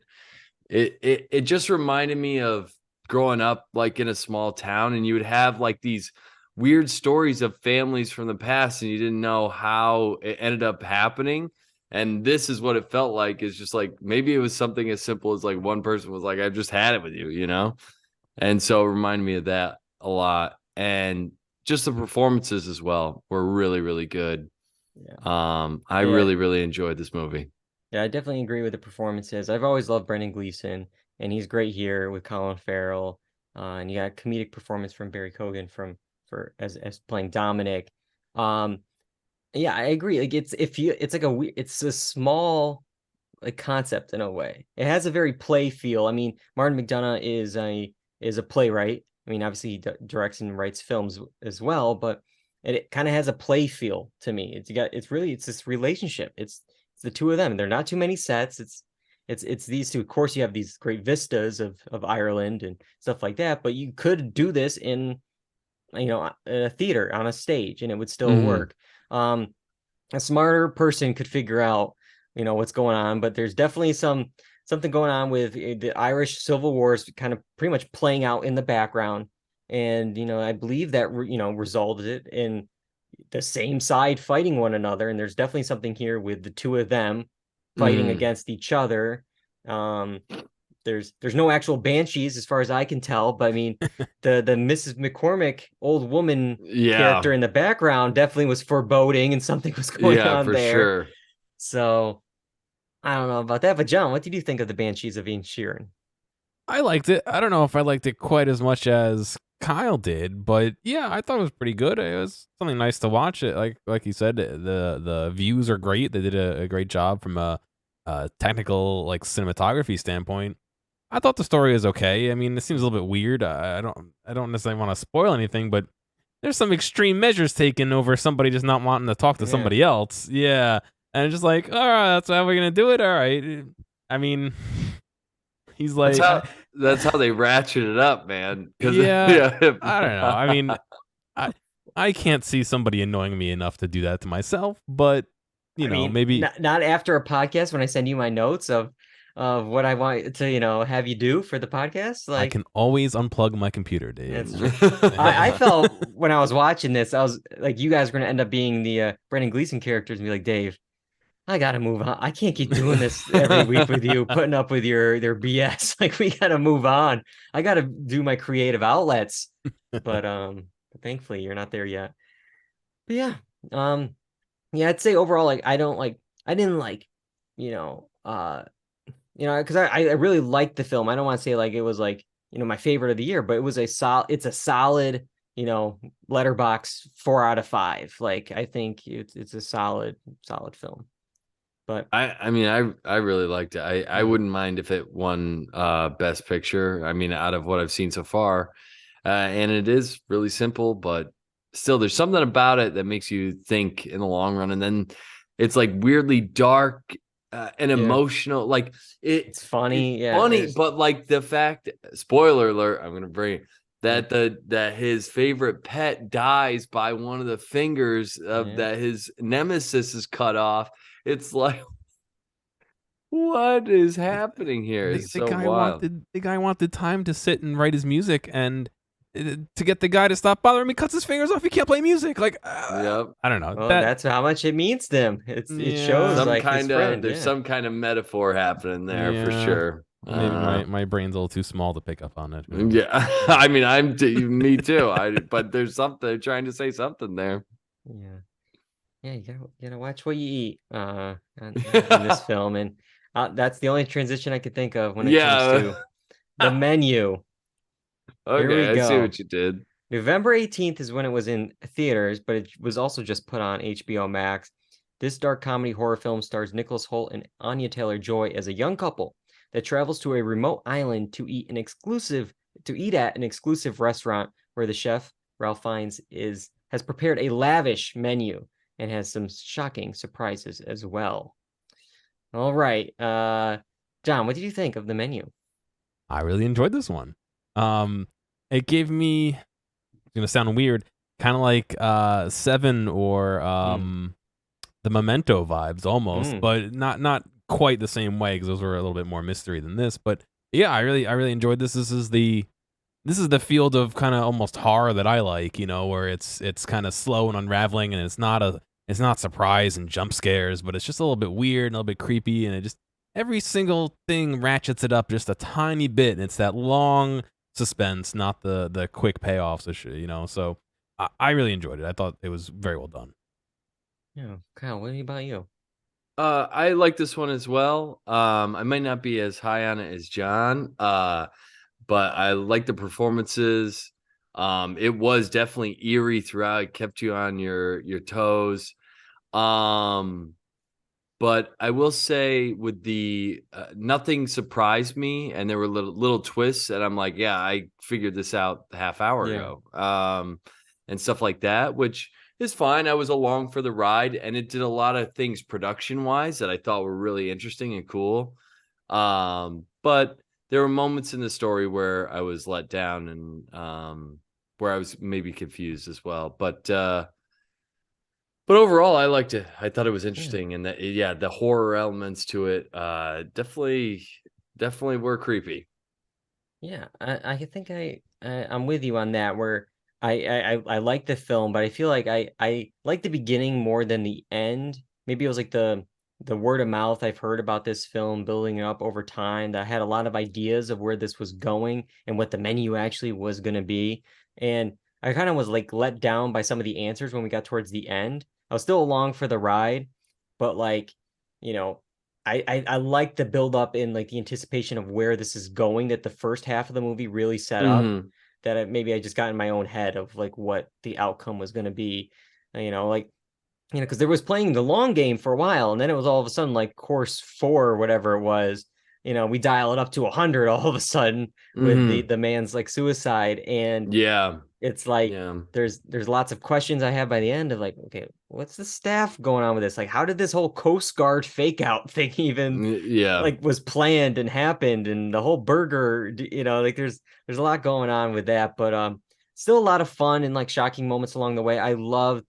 It just reminded me of growing up like in a small town, and you would have like these weird stories of families from the past and you didn't know how it ended up happening. And this is what it felt like. It's just like, maybe it was something as simple as like one person was like, I've just had it with you, And so it reminded me of that a lot. And just the performances as well were really, really good. Yeah. I really, really enjoyed this movie. Yeah, I definitely agree with the performances. I've always loved Brendan Gleeson, and he's great here with Colin Farrell. And you got a comedic performance from Barry Keoghan as playing Dominic. Yeah, I agree. Like it's a small like concept in a way. It has a very play feel. I mean, Martin McDonagh is a playwright. I mean, obviously he directs and writes films as well, but it kind of has a play feel to me. It's this relationship. It's the two of them. There are not too many sets. It's these two. Of course, you have these great vistas of Ireland and stuff like that, but you could do this in a theater on a stage and it would still work. A smarter person could figure out what's going on, but there's definitely something going on with the Irish Civil Wars kind of pretty much playing out in the background. And, I believe that, resulted in the same side fighting one another, and there's definitely something here with the two of them fighting against each other. There's no actual banshees as far as I can tell, but I mean, the Mrs. McCormick old woman character in the background definitely was foreboding, and something was going on for there. sure. So I don't know about that, but John, what did you think of the Banshees of Inisherin? I liked it. I don't know if I liked it quite as much as Kyle did, but yeah, I thought it was pretty good. It was something nice to watch. It like you said, the views are great. They did a great job from a technical like cinematography standpoint. I thought the story was okay. I mean, it seems a little bit weird. I don't necessarily want to spoil anything, but there's some extreme measures taken over somebody just not wanting to talk to somebody else. Yeah, and it's just like, all right, that's how we're gonna do it. All right. I mean, he's like, that's how they ratchet it up, man. Yeah, I don't know. I mean, I can't see somebody annoying me enough to do that to myself, but maybe not after a podcast when I send you my notes of what I want to have you do for the podcast. Like, I can always unplug my computer, Dave. That's true. I felt when I was watching this, I was like, you guys were gonna end up being the Brendan Gleeson characters and be like, Dave, I gotta move on. I can't keep doing this every week with you, putting up with their BS. Like, we gotta move on. I gotta do my creative outlets. But thankfully you're not there yet. But yeah. I'd say overall, like, I didn't like, because I really liked the film. I don't want to say like it was like, my favorite of the year, but it was it's a solid, letterbox 4 out of 5. Like, I think it's a solid film. But I mean, I really liked it. I wouldn't mind if it won Best Picture. I mean, out of what I've seen so far, and it is really simple, but still, there's something about it that makes you think in the long run. And then it's like weirdly dark and emotional. Like it's funny, funny, but like the fact, spoiler alert, I'm gonna bring that that his favorite pet dies by one of the fingers of that his nemesis is cut off. It's like, what is happening here? It's so wild. The guy wanted time to sit and write his music, and to get the guy to stop bothering me, cuts his fingers off. He can't play music. Like, I don't know. Well, that's how much it means to him. It shows some like kind his friend, there's some kind of metaphor happening there for sure. Maybe my brain's a little too small to pick up on it. Yeah, I mean, me too. But there's something they're trying to say something there. Yeah, you gotta watch what you eat in this film, and that's the only transition I could think of when it comes to the menu. Okay, I see what you did. November 18th is when it was in theaters, but it was also just put on HBO Max. This dark comedy horror film stars Nicholas Hoult and Anya Taylor-Joy as a young couple that travels to a remote island to eat at an exclusive restaurant where the chef, Ralph Fiennes, has prepared a lavish menu and has some shocking surprises as well. All right. John, what did you think of the menu? I really enjoyed this one. It gave me, it's going to sound weird, kind of like Seven or the Memento vibes almost, but not quite the same way, because those were a little bit more mystery than this. But yeah, I really enjoyed this. This is the field of kind of almost horror that I like, where it's kind of slow and unraveling, and it's not surprise and jump scares, but it's just a little bit weird and a little bit creepy, and it just, every single thing ratchets it up just a tiny bit, and it's that long suspense, not the quick payoffs, so I really enjoyed it. I thought it was very well done. Yeah, Kyle, what about you? I like this one as well. I might not be as high on it as John, but I like the performances. It was definitely eerie throughout. It kept you on your toes. But I will say, with the nothing surprised me, and there were little twists, and I'm like, yeah, I figured this out a half hour ago, and stuff like that, which is fine. I was along for the ride, and it did a lot of things production wise that I thought were really interesting and cool. But there were moments in the story where I was let down, and where I was maybe confused as well. But overall, I liked it. I thought it was interesting, and that the horror elements to it definitely were creepy. Yeah, I think I'm with you on that. Where I like the film, but I feel like I like the beginning more than the end. Maybe it was like the word of mouth I've heard about this film building up over time, that I had a lot of ideas of where this was going and what the menu actually was going to be. And I kind of was like let down by some of the answers when we got towards the end. I was still along for the ride, but like, you know, I like the build up in like the anticipation of where this is going, that the first half of the movie really set up, that maybe I just got in my own head of like what the outcome was going to be, like, because there was playing the long game for a while, and then it was all of a sudden like course 4 or whatever it was, we dial it up to 100 all of a sudden with the man's like suicide. And it's like there's lots of questions I have by the end of like, okay, what's the staff going on with this? Like, how did this whole Coast Guard fake out thing even like was planned and happened, and the whole burger, like there's a lot going on with that, but still a lot of fun and like shocking moments along the way. I love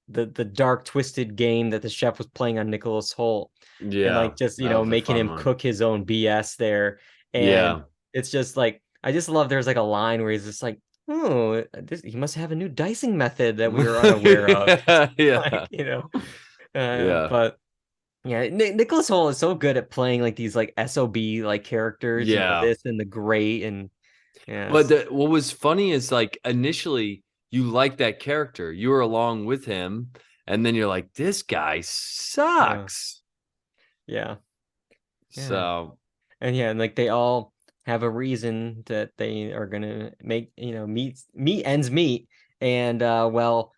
the dark twisted game that the chef was playing on Nicholas Hoult, and like just making him cook his own BS there. And it's just like, I just love, there's like a line where he's just like, oh, he must have a new dicing method that we were unaware of. Like, but yeah, Nicholas Hoult is so good at playing like these like SOB like characters, this and the Great. And but what was funny is like initially you like that character, you were along with him, and then you're like, this guy sucks. So and like they all have a reason that they are gonna make meet ends meet. And well,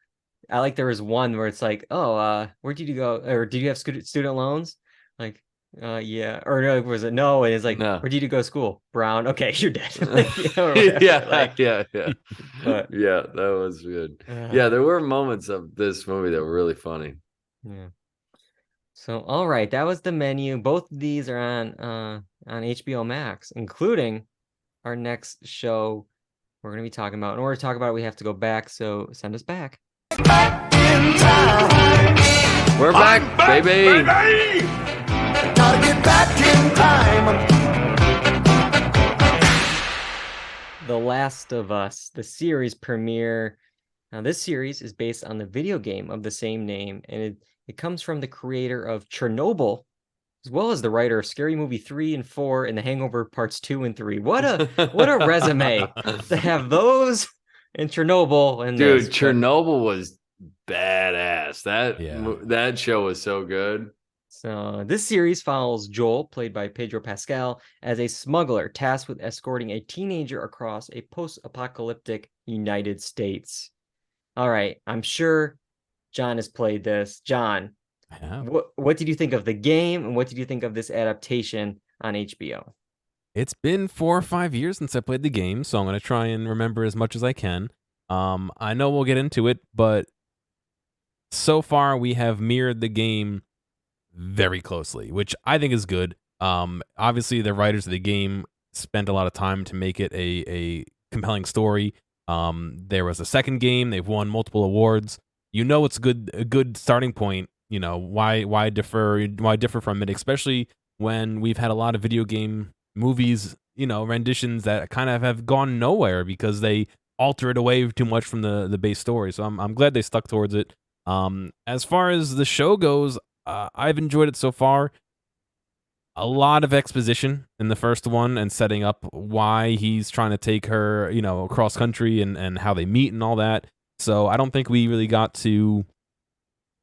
I like, there was one where it's like, oh, where did you go, or did you have student loans? Like, yeah, or no, was it no? And it's like, no. Where did you go to school? Brown. Okay, you're dead. But that was good. There were moments of this movie that were really funny. So all right, that was the menu. Both of these are on HBO Max, including our next show we're going to be talking about. In order to talk about it, we have to go back, so send us back. We're back, baby. Gotta get back in time. The Last of Us, the series premiere. Now, this series is based on the video game of the same name, and it comes from the creator of Chernobyl, as well as the writer of Scary Movie 3 and 4 and The Hangover Parts 2 and 3. What a resume to have those and Chernobyl. And dude, Chernobyl was badass. That show was so good. So this series follows Joel, played by Pedro Pascal, as a smuggler tasked with escorting a teenager across a post-apocalyptic United States. All right, I'm sure John has played this. John, what did you think of the game, and what did you think of this adaptation on HBO? It's been 4 or 5 years since I played the game, so I'm going to try and remember as much as I can. I know we'll get into it, but so far we have mirrored the game very closely, which I think is good. Obviously, the writers of the game spent a lot of time to make it a compelling story. There was a second game; they've won multiple awards. It's a good starting point. Why differ from it, especially when we've had a lot of video game movies, renditions that kind of have gone nowhere because they alter it away too much from the base story. So I'm glad they stuck towards it. As far as the show goes, I've enjoyed it so far. A lot of exposition in the first one and setting up why he's trying to take her, across country and how they meet and all that. So I don't think we really got to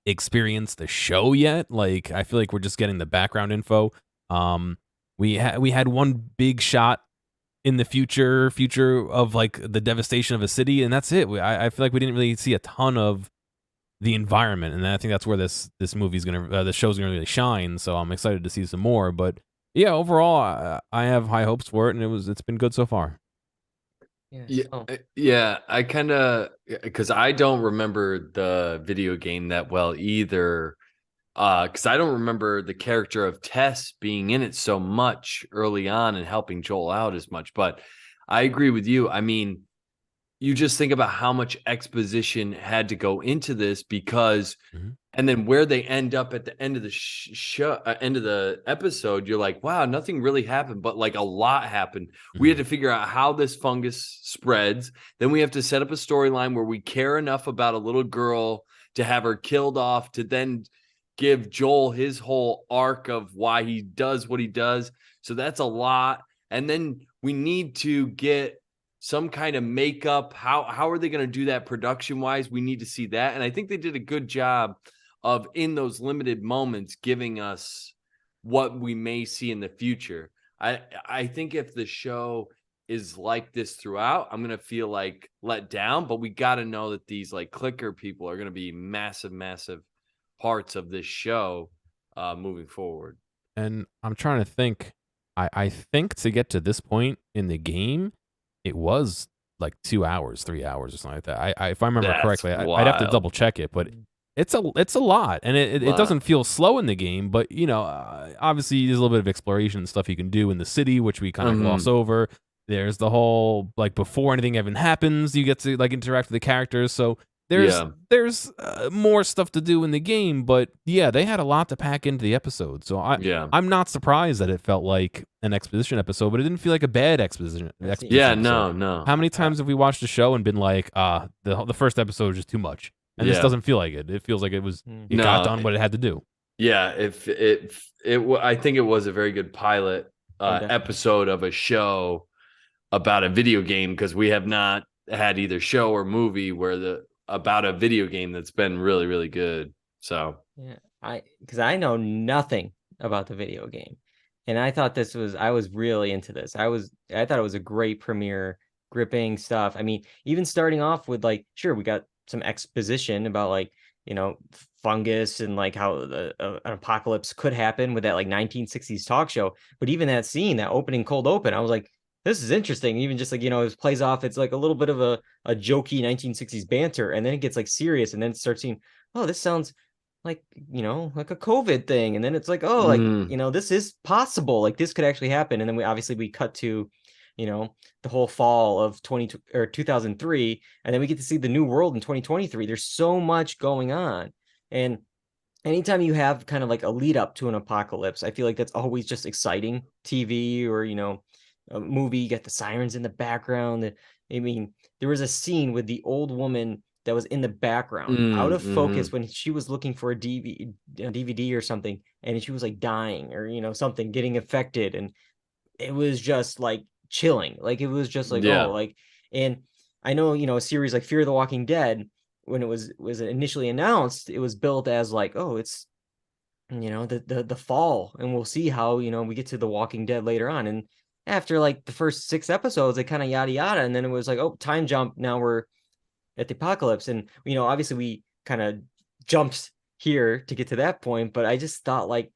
experience the show yet. Like, I feel like we're just getting the background info. We had one big shot in the future of like the devastation of a city, and that's it. I feel like we didn't really see a ton of the environment, and I think that's where this movie's the show's gonna really shine. So I'm excited to see some more. But yeah, overall, I have high hopes for it, and it's been good so far. I kind of, because I don't remember the video game that well either. Because I don't remember the character of Tess being in it so much early on and helping Joel out as much. But I agree with you. I mean, you just think about how much exposition had to go into this because, Mhm. and then where they end up at the end of the show, end of the episode, you're like, wow, nothing really happened, but like a lot happened. We had to figure out how this fungus spreads. Then we have to set up a storyline where we care enough about a little girl to have her killed off, to then give Joel his whole arc of why he does what he does. So that's a lot. And then we need to get some kind of makeup. How are they going to do that production wise? We need to see that. And I think they did a good job of, in those limited moments, giving us what we may see in the future. I think if the show is like this throughout, I'm going to feel like let down, but we got to know that these like clicker people are going to be massive parts of this show moving forward. And I'm trying to think. I think to get to this point in the game, it was like 2 hours, 3 hours, or something like that. I if I remember That's correctly, I'd have to wild. double check it, but it's a lot, and it Lot. doesn't feel slow in the game. But obviously, there's a little bit of exploration and stuff you can do in the city, which we kind of gloss over. There's the whole like before anything even happens, you get to like interact with the characters. So there's more stuff to do in the game, but yeah, they had a lot to pack into the episode. So I'm not surprised that it felt like an exposition episode, but it didn't feel like a bad exposition. Episode. No. How many times have we watched a show and been like, the first episode was just too much, and this doesn't feel like it. It feels like it was got done what it had to do. Yeah, I think it was a very good pilot episode of a show about a video game, because we have not had either show or movie about a video game that's been really, really good. So because I know nothing about the video game, and I thought I was really into this. I thought it was a great premiere, gripping stuff. I mean, even starting off with like, sure, we got some exposition about like, fungus and like how an apocalypse could happen with that like 1960s talk show. But even that scene, that opening cold open, I was like, this is interesting. Even just like, it plays off. It's like a little bit of a jokey 1960s banter. And then it gets like serious. And then it starts seeing, oh, this sounds like, like a COVID thing. And then it's like, oh, like, this is possible. Like this could actually happen. And then we cut to, the whole fall of 2003. And then we get to see the new world in 2023. There's so much going on. And anytime you have kind of like a lead up to an apocalypse, I feel like that's always just exciting. TV or, a movie, you get the sirens in the background. I mean, there was a scene with the old woman that was in the background, out of focus, when she was looking for a DVD or something, and she was like dying or something, getting affected, and it was just like chilling. Like it was just like oh, like, and I know a series like Fear of the Walking Dead, when it was initially announced, it was built as like, oh, it's the fall, and we'll see how we get to The Walking Dead later on. And after like the first 6 episodes, it kind of yada yada, and then it was like, oh, time jump, now we're at the apocalypse. And obviously we kind of jumped here to get to that point, but I just thought like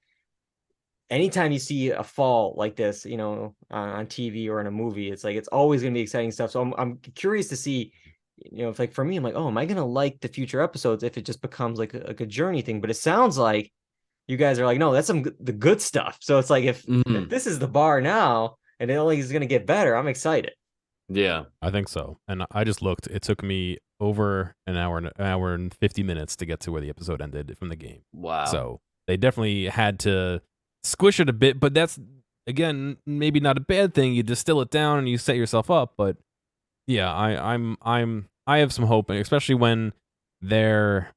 anytime you see a fall like this, on TV or in a movie, it's like it's always going to be exciting stuff. So I'm curious to see, if like for me, I'm like, oh, am I going to like the future episodes if it just becomes like a journey thing? But it sounds like you guys are like, no, that's the good stuff. So it's like if this is the bar now, and it only is going to get better, I'm excited. Yeah, I think so. And I just looked. It took me over an hour and 50 minutes to get to where the episode ended from the game. Wow. So they definitely had to squish it a bit, but that's, again, maybe not a bad thing. You distill it down and you set yourself up. But yeah, I have some hope, especially when they're,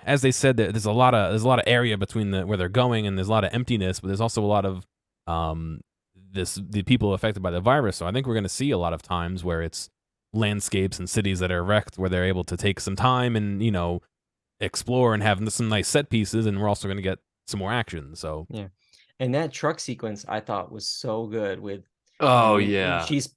as they said, there's a lot of area between where they're going, and there's a lot of emptiness, but there's also a lot of the people affected by the virus. So I think we're going to see a lot of times where it's landscapes and cities that are wrecked, where they're able to take some time and explore and have some nice set pieces, and we're also going to get some more action. So yeah, and that truck sequence I thought was so good. With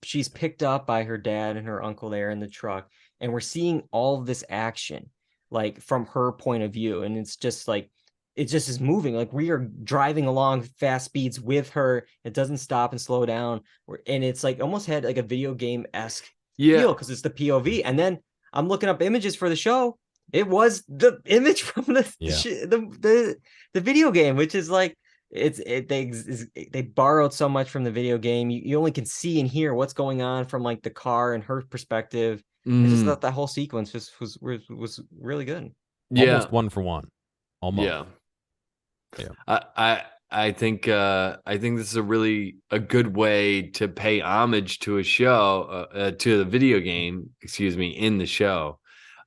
she's picked up by her dad and her uncle there in the truck, and we're seeing all of this action like from her point of view, and it's just like it just is moving. Like we are driving along fast speeds with her. It doesn't stop and slow down. And it's like almost had like a video game-esque feel because it's the POV. And then I'm looking up images for the show. It was the image from the video game, which is like, they borrowed so much from the video game. You only can see and hear what's going on from like the car and her perspective. I just thought that whole sequence just was really good. Yeah. Almost 1-for-1. Almost. Yeah. I think this is a good way to pay homage to a show, to the video game, in the show.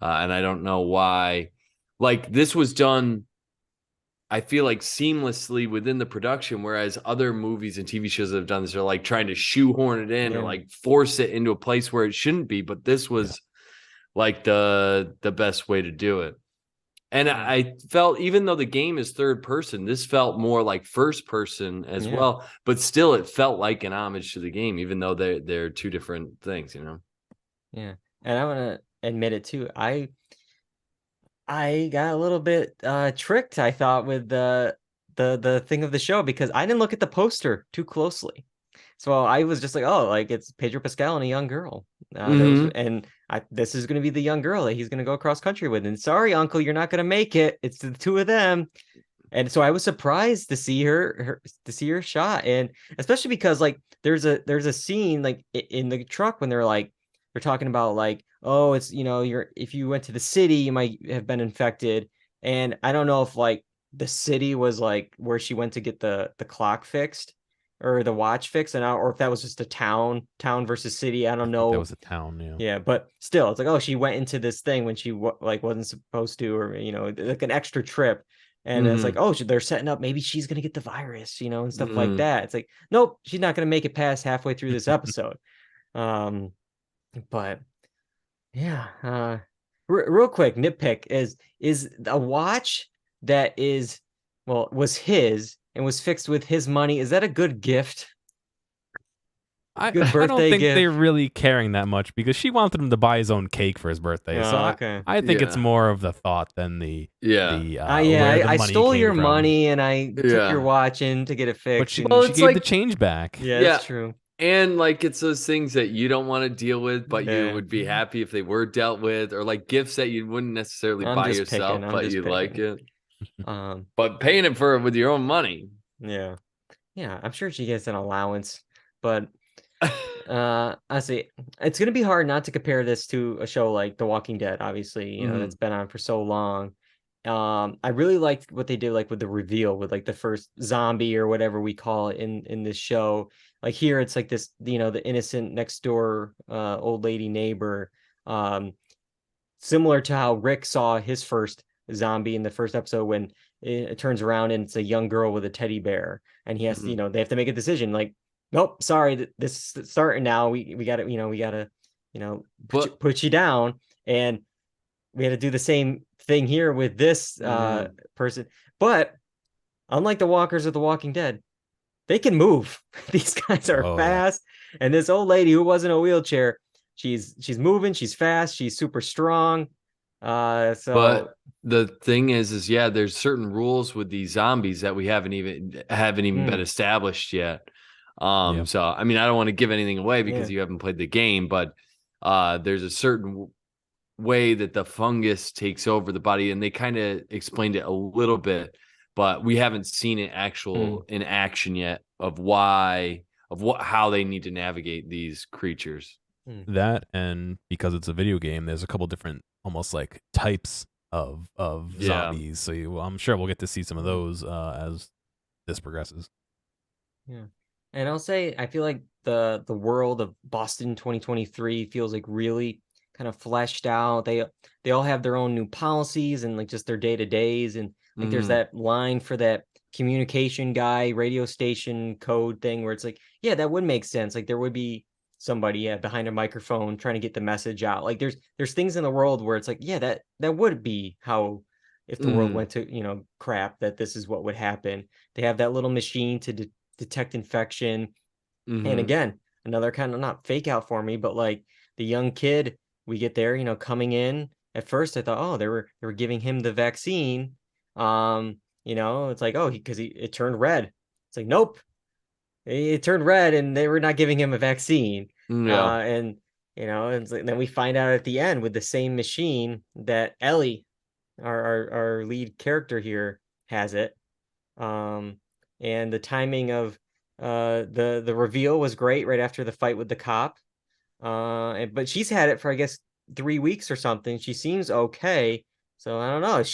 And I don't know why, like, this was done, I feel like, seamlessly within the production, whereas other movies and TV shows that have done this are like trying to shoehorn it in or like force it into a place where it shouldn't be. But this was like the best way to do it. And I felt, even though the game is third person, this felt more like first person as well. But still, it felt like an homage to the game, even though they're two different things, you know? Yeah. And I want to admit it too. I got a little bit tricked, I thought, with the thing of the show, because I didn't look at the poster too closely. So I was just like, oh, like it's Pedro Pascal and a young girl. This is going to be the young girl that he's going to go cross country with. And sorry, uncle, you're not going to make it. It's the two of them. And so I was surprised to see her shot. And especially because like there's a scene like in the truck when they're talking about like, oh, it's, if you went to the city, you might have been infected. And I don't know if like the city was like where she went to get the clock fixed or the watch fixed, or if that was just a town versus city. I don't know. That was a town, yeah. Yeah, but still, it's like, oh, she went into this thing when she wasn't supposed to, or like an extra trip. And it's like, oh, they're setting up, maybe she's gonna get the virus, and stuff like that. It's like, nope, she's not gonna make it past halfway through this episode. But yeah, real quick nitpick is a watch that was his and was fixed with his money. Is that a good gift? I don't think they're really caring that much, because she wanted him to buy his own cake for his birthday. I think it's more of the thought than the I stole your money and I took your watch in to get it fixed. But she gave the change back. Yeah, that's true. And like, it's those things that you don't want to deal with, but you would be happy if they were dealt with, or like gifts that you wouldn't necessarily buy yourself, but you like it. But paying it for it with your own money. Yeah, I'm sure she gets an allowance, but honestly, it's gonna be hard not to compare this to a show like The Walking Dead. Obviously, that's been on for so long. I really liked what they did, like with the reveal, with like the first zombie or whatever we call it in this show. Like here, it's like this, the innocent next door old lady neighbor, similar to how Rick saw his first zombie in the first episode, when it turns around and it's a young girl with a teddy bear, and he has to, they have to make a decision, like, nope, sorry, this is starting now. We gotta put you down, and we had to do the same thing here with this person. But unlike the walkers of The Walking Dead, they can move. These guys are fast, and this old lady who was in a wheelchair, she's moving, she's fast, she's super strong. But the thing is there's certain rules with these zombies that we haven't even been established yet. So I mean, I don't want to give anything away because you haven't played the game, but there's a certain way that the fungus takes over the body, and they kind of explained it a little bit, but we haven't seen it in action yet of how they need to navigate these creatures. That, and because it's a video game, there's a couple different almost like types of zombies. So I'm sure we'll get to see some of those as this progresses. Yeah. And I'll say, I feel like the world of Boston 2023 feels like really kind of fleshed out. They all have their own new policies and like just their day-to-days. And like there's that line for that communication guy, radio station code thing, where it's like, yeah, that would make sense. Like there would be somebody behind a microphone trying to get the message out. Like there's things in the world where it's like, yeah, that would be how, if the world went to crap, that this is what would happen. They have that little machine to detect infection. And again, another kind of, not fake out for me, but like the young kid we get there, coming in. At first I thought, oh, they were giving him the vaccine. It's like, oh, because it turned red. It's like, nope, it turned red and they were not giving him a vaccine. And then we find out at the end with the same machine that Ellie, our lead character here, has it. and the timing of the reveal was great right after the fight with the cop. But she's had it for I guess 3 weeks or something. She seems okay. So I don't know. Is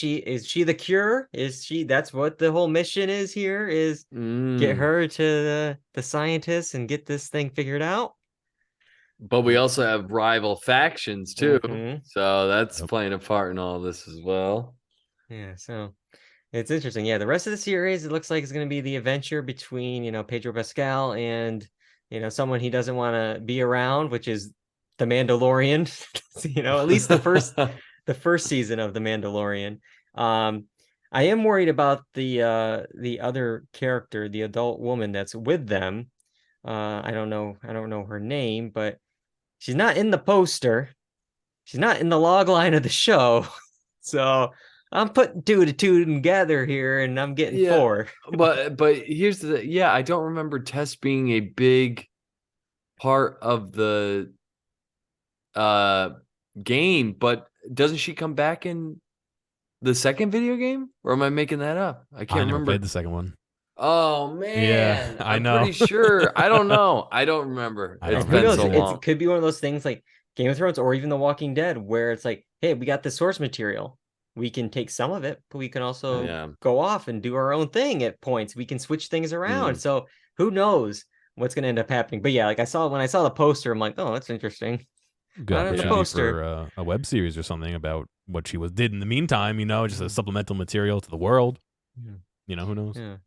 she the cure? Is she that's what the whole mission is here is get her to the scientists and get this thing figured out. But we also have rival factions too. Mhm. So that's Yep. playing a part in all this as well. Yeah, so it's interesting. Yeah, the rest of the series, it looks like it's going to be the adventure between, Pedro Pascal and, someone he doesn't want to be around, which is the Mandalorian. At least the first season of the Mandalorian. I am worried about the other character, the adult woman that's with them. I don't know her name, but she's not in the poster. She's not in the log line of the show. So I'm putting two to two together here, and I'm getting Yeah. 4. But here's I don't remember Tess being a big part of the game, but doesn't she come back in the second video game? Or am I making that up? I I can't never remember. played the second one. Oh man, Yeah, I I'm know. pretty sure. I don't know. I don't remember. I don't It's Who been knows? so long. It could be one of those things like Game of Thrones or even The Walking Dead, where it's like, hey, we got the source material. We can take some of it, but we can also Yeah. go off and do our own thing at points. We can switch things around. Mm. So who knows what's going to end up happening? But yeah, like when I saw the poster, I'm like, oh, that's interesting. Good Not in the opportunity poster. for a web series or something about what she did in the meantime. Just a Mhm. supplemental material to the world. Yeah. Who knows? Yeah.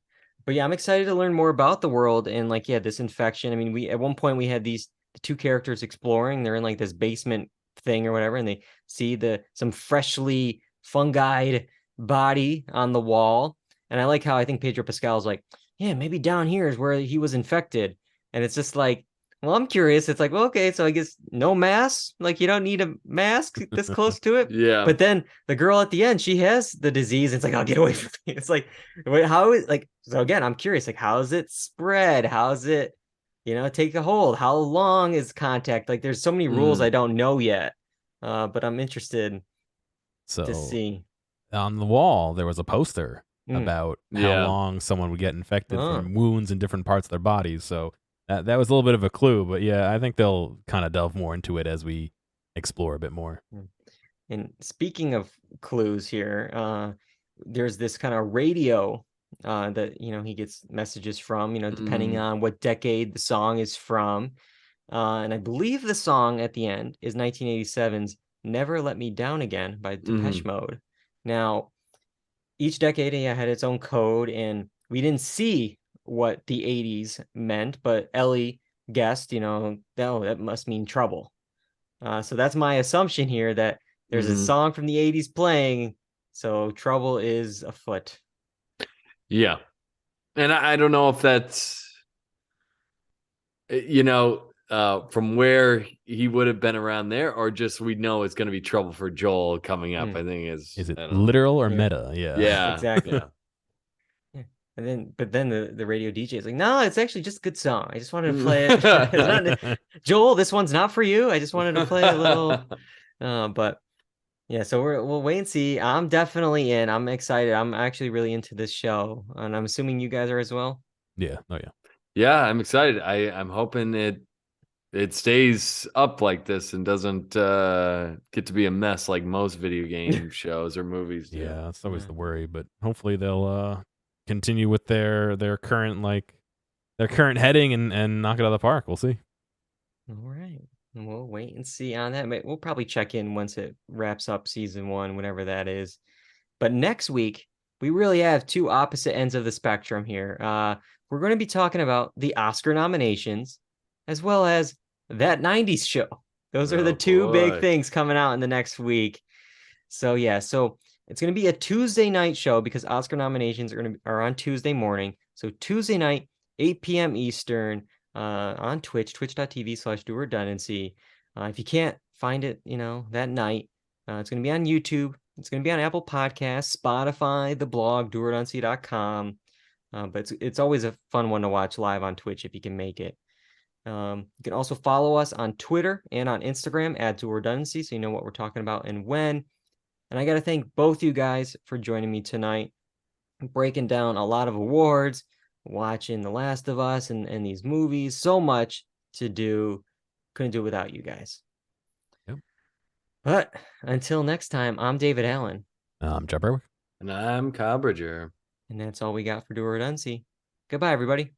But yeah, I'm excited to learn more about the world and like, yeah, this infection. I mean, we at one point we had these two characters exploring. They're in like this basement thing or whatever, and they see some freshly fungied body on the wall. And I like how I think Pedro Pascal's like, yeah, maybe down here is where he was infected. And it's just like, well, I'm curious. It's like, well, okay, so I guess no mask. Like you don't need a mask this close to it. Yeah. But then the girl at the end, she has the disease. It's like, I'll get away from me. It's like, wait, how is like so again, I'm curious, like how's it spread? How's it, take a hold? How long is contact? Like there's so many rules I don't know yet. But I'm interested to So see. on the wall, there was a poster about how Yeah. long someone would get infected Oh. from wounds in different parts of their bodies. So that was a little bit of a clue. But yeah, I think they'll kind of delve more into it as we explore a bit more. And speaking of clues here, there's this kind of radio that he gets messages from, depending on what decade the song is from. And I believe the song at the end is 1987's Never Let Me Down Again by Depeche Mode. Now, each decade had its own code, and we didn't see what the 80s meant, but Ellie guessed, that must mean trouble. So that's my assumption here that there's a song from the 80s playing, so trouble is afoot. Yeah. And I don't know if that's, from where he would have been around there, or just we know it's going to be trouble for Joel coming up. I think Is it I don't know. literal or Yeah. meta? Yeah. Yeah. Exactly. Yeah. But then the radio DJ is like, no, it's actually just a good song. I just wanted to play it. It's not, Joel, this one's not for you. I just wanted to play a little. But yeah, so we'll wait and see. I'm definitely in. I'm excited. I'm actually really into this show, and I'm assuming you guys are as well. Yeah. Oh yeah. Yeah, I'm excited. I'm hoping it stays up like this and doesn't get to be a mess like most video game shows or movies do. Yeah, that's always the worry, but hopefully they'll continue with their current heading and knock it out of the park. We'll see. All right. And we'll wait and see on that. But we'll probably check in once it wraps up season 1, whenever that is. But next week, we really have two opposite ends of the spectrum here. We're going to be talking about the Oscar nominations as well as that 90s show. Those are the two big things coming out in the next week. So yeah, so it's going to be a Tuesday night show because Oscar nominations are on Tuesday morning. So Tuesday night, 8 p.m. Eastern, on Twitch, twitch.tv/Dual Redundancy. If you can't find it, that night, it's going to be on YouTube. It's going to be on Apple Podcasts, Spotify, the blog, dualredundancy.com. But it's always a fun one to watch live on Twitch if you can make it. You can also follow us on Twitter and on Instagram at Dual Redundancy, so you know what we're talking about and when. And I got to thank both you guys for joining me tonight, breaking down a lot of awards, watching The Last of Us and these movies. So much to do. Couldn't do it without you guys. Yep. But until next time, I'm David Allen. I'm Jeff Berwick. And I'm Kyle Bridger. And that's all we got for Dual Redundancy. Goodbye, everybody.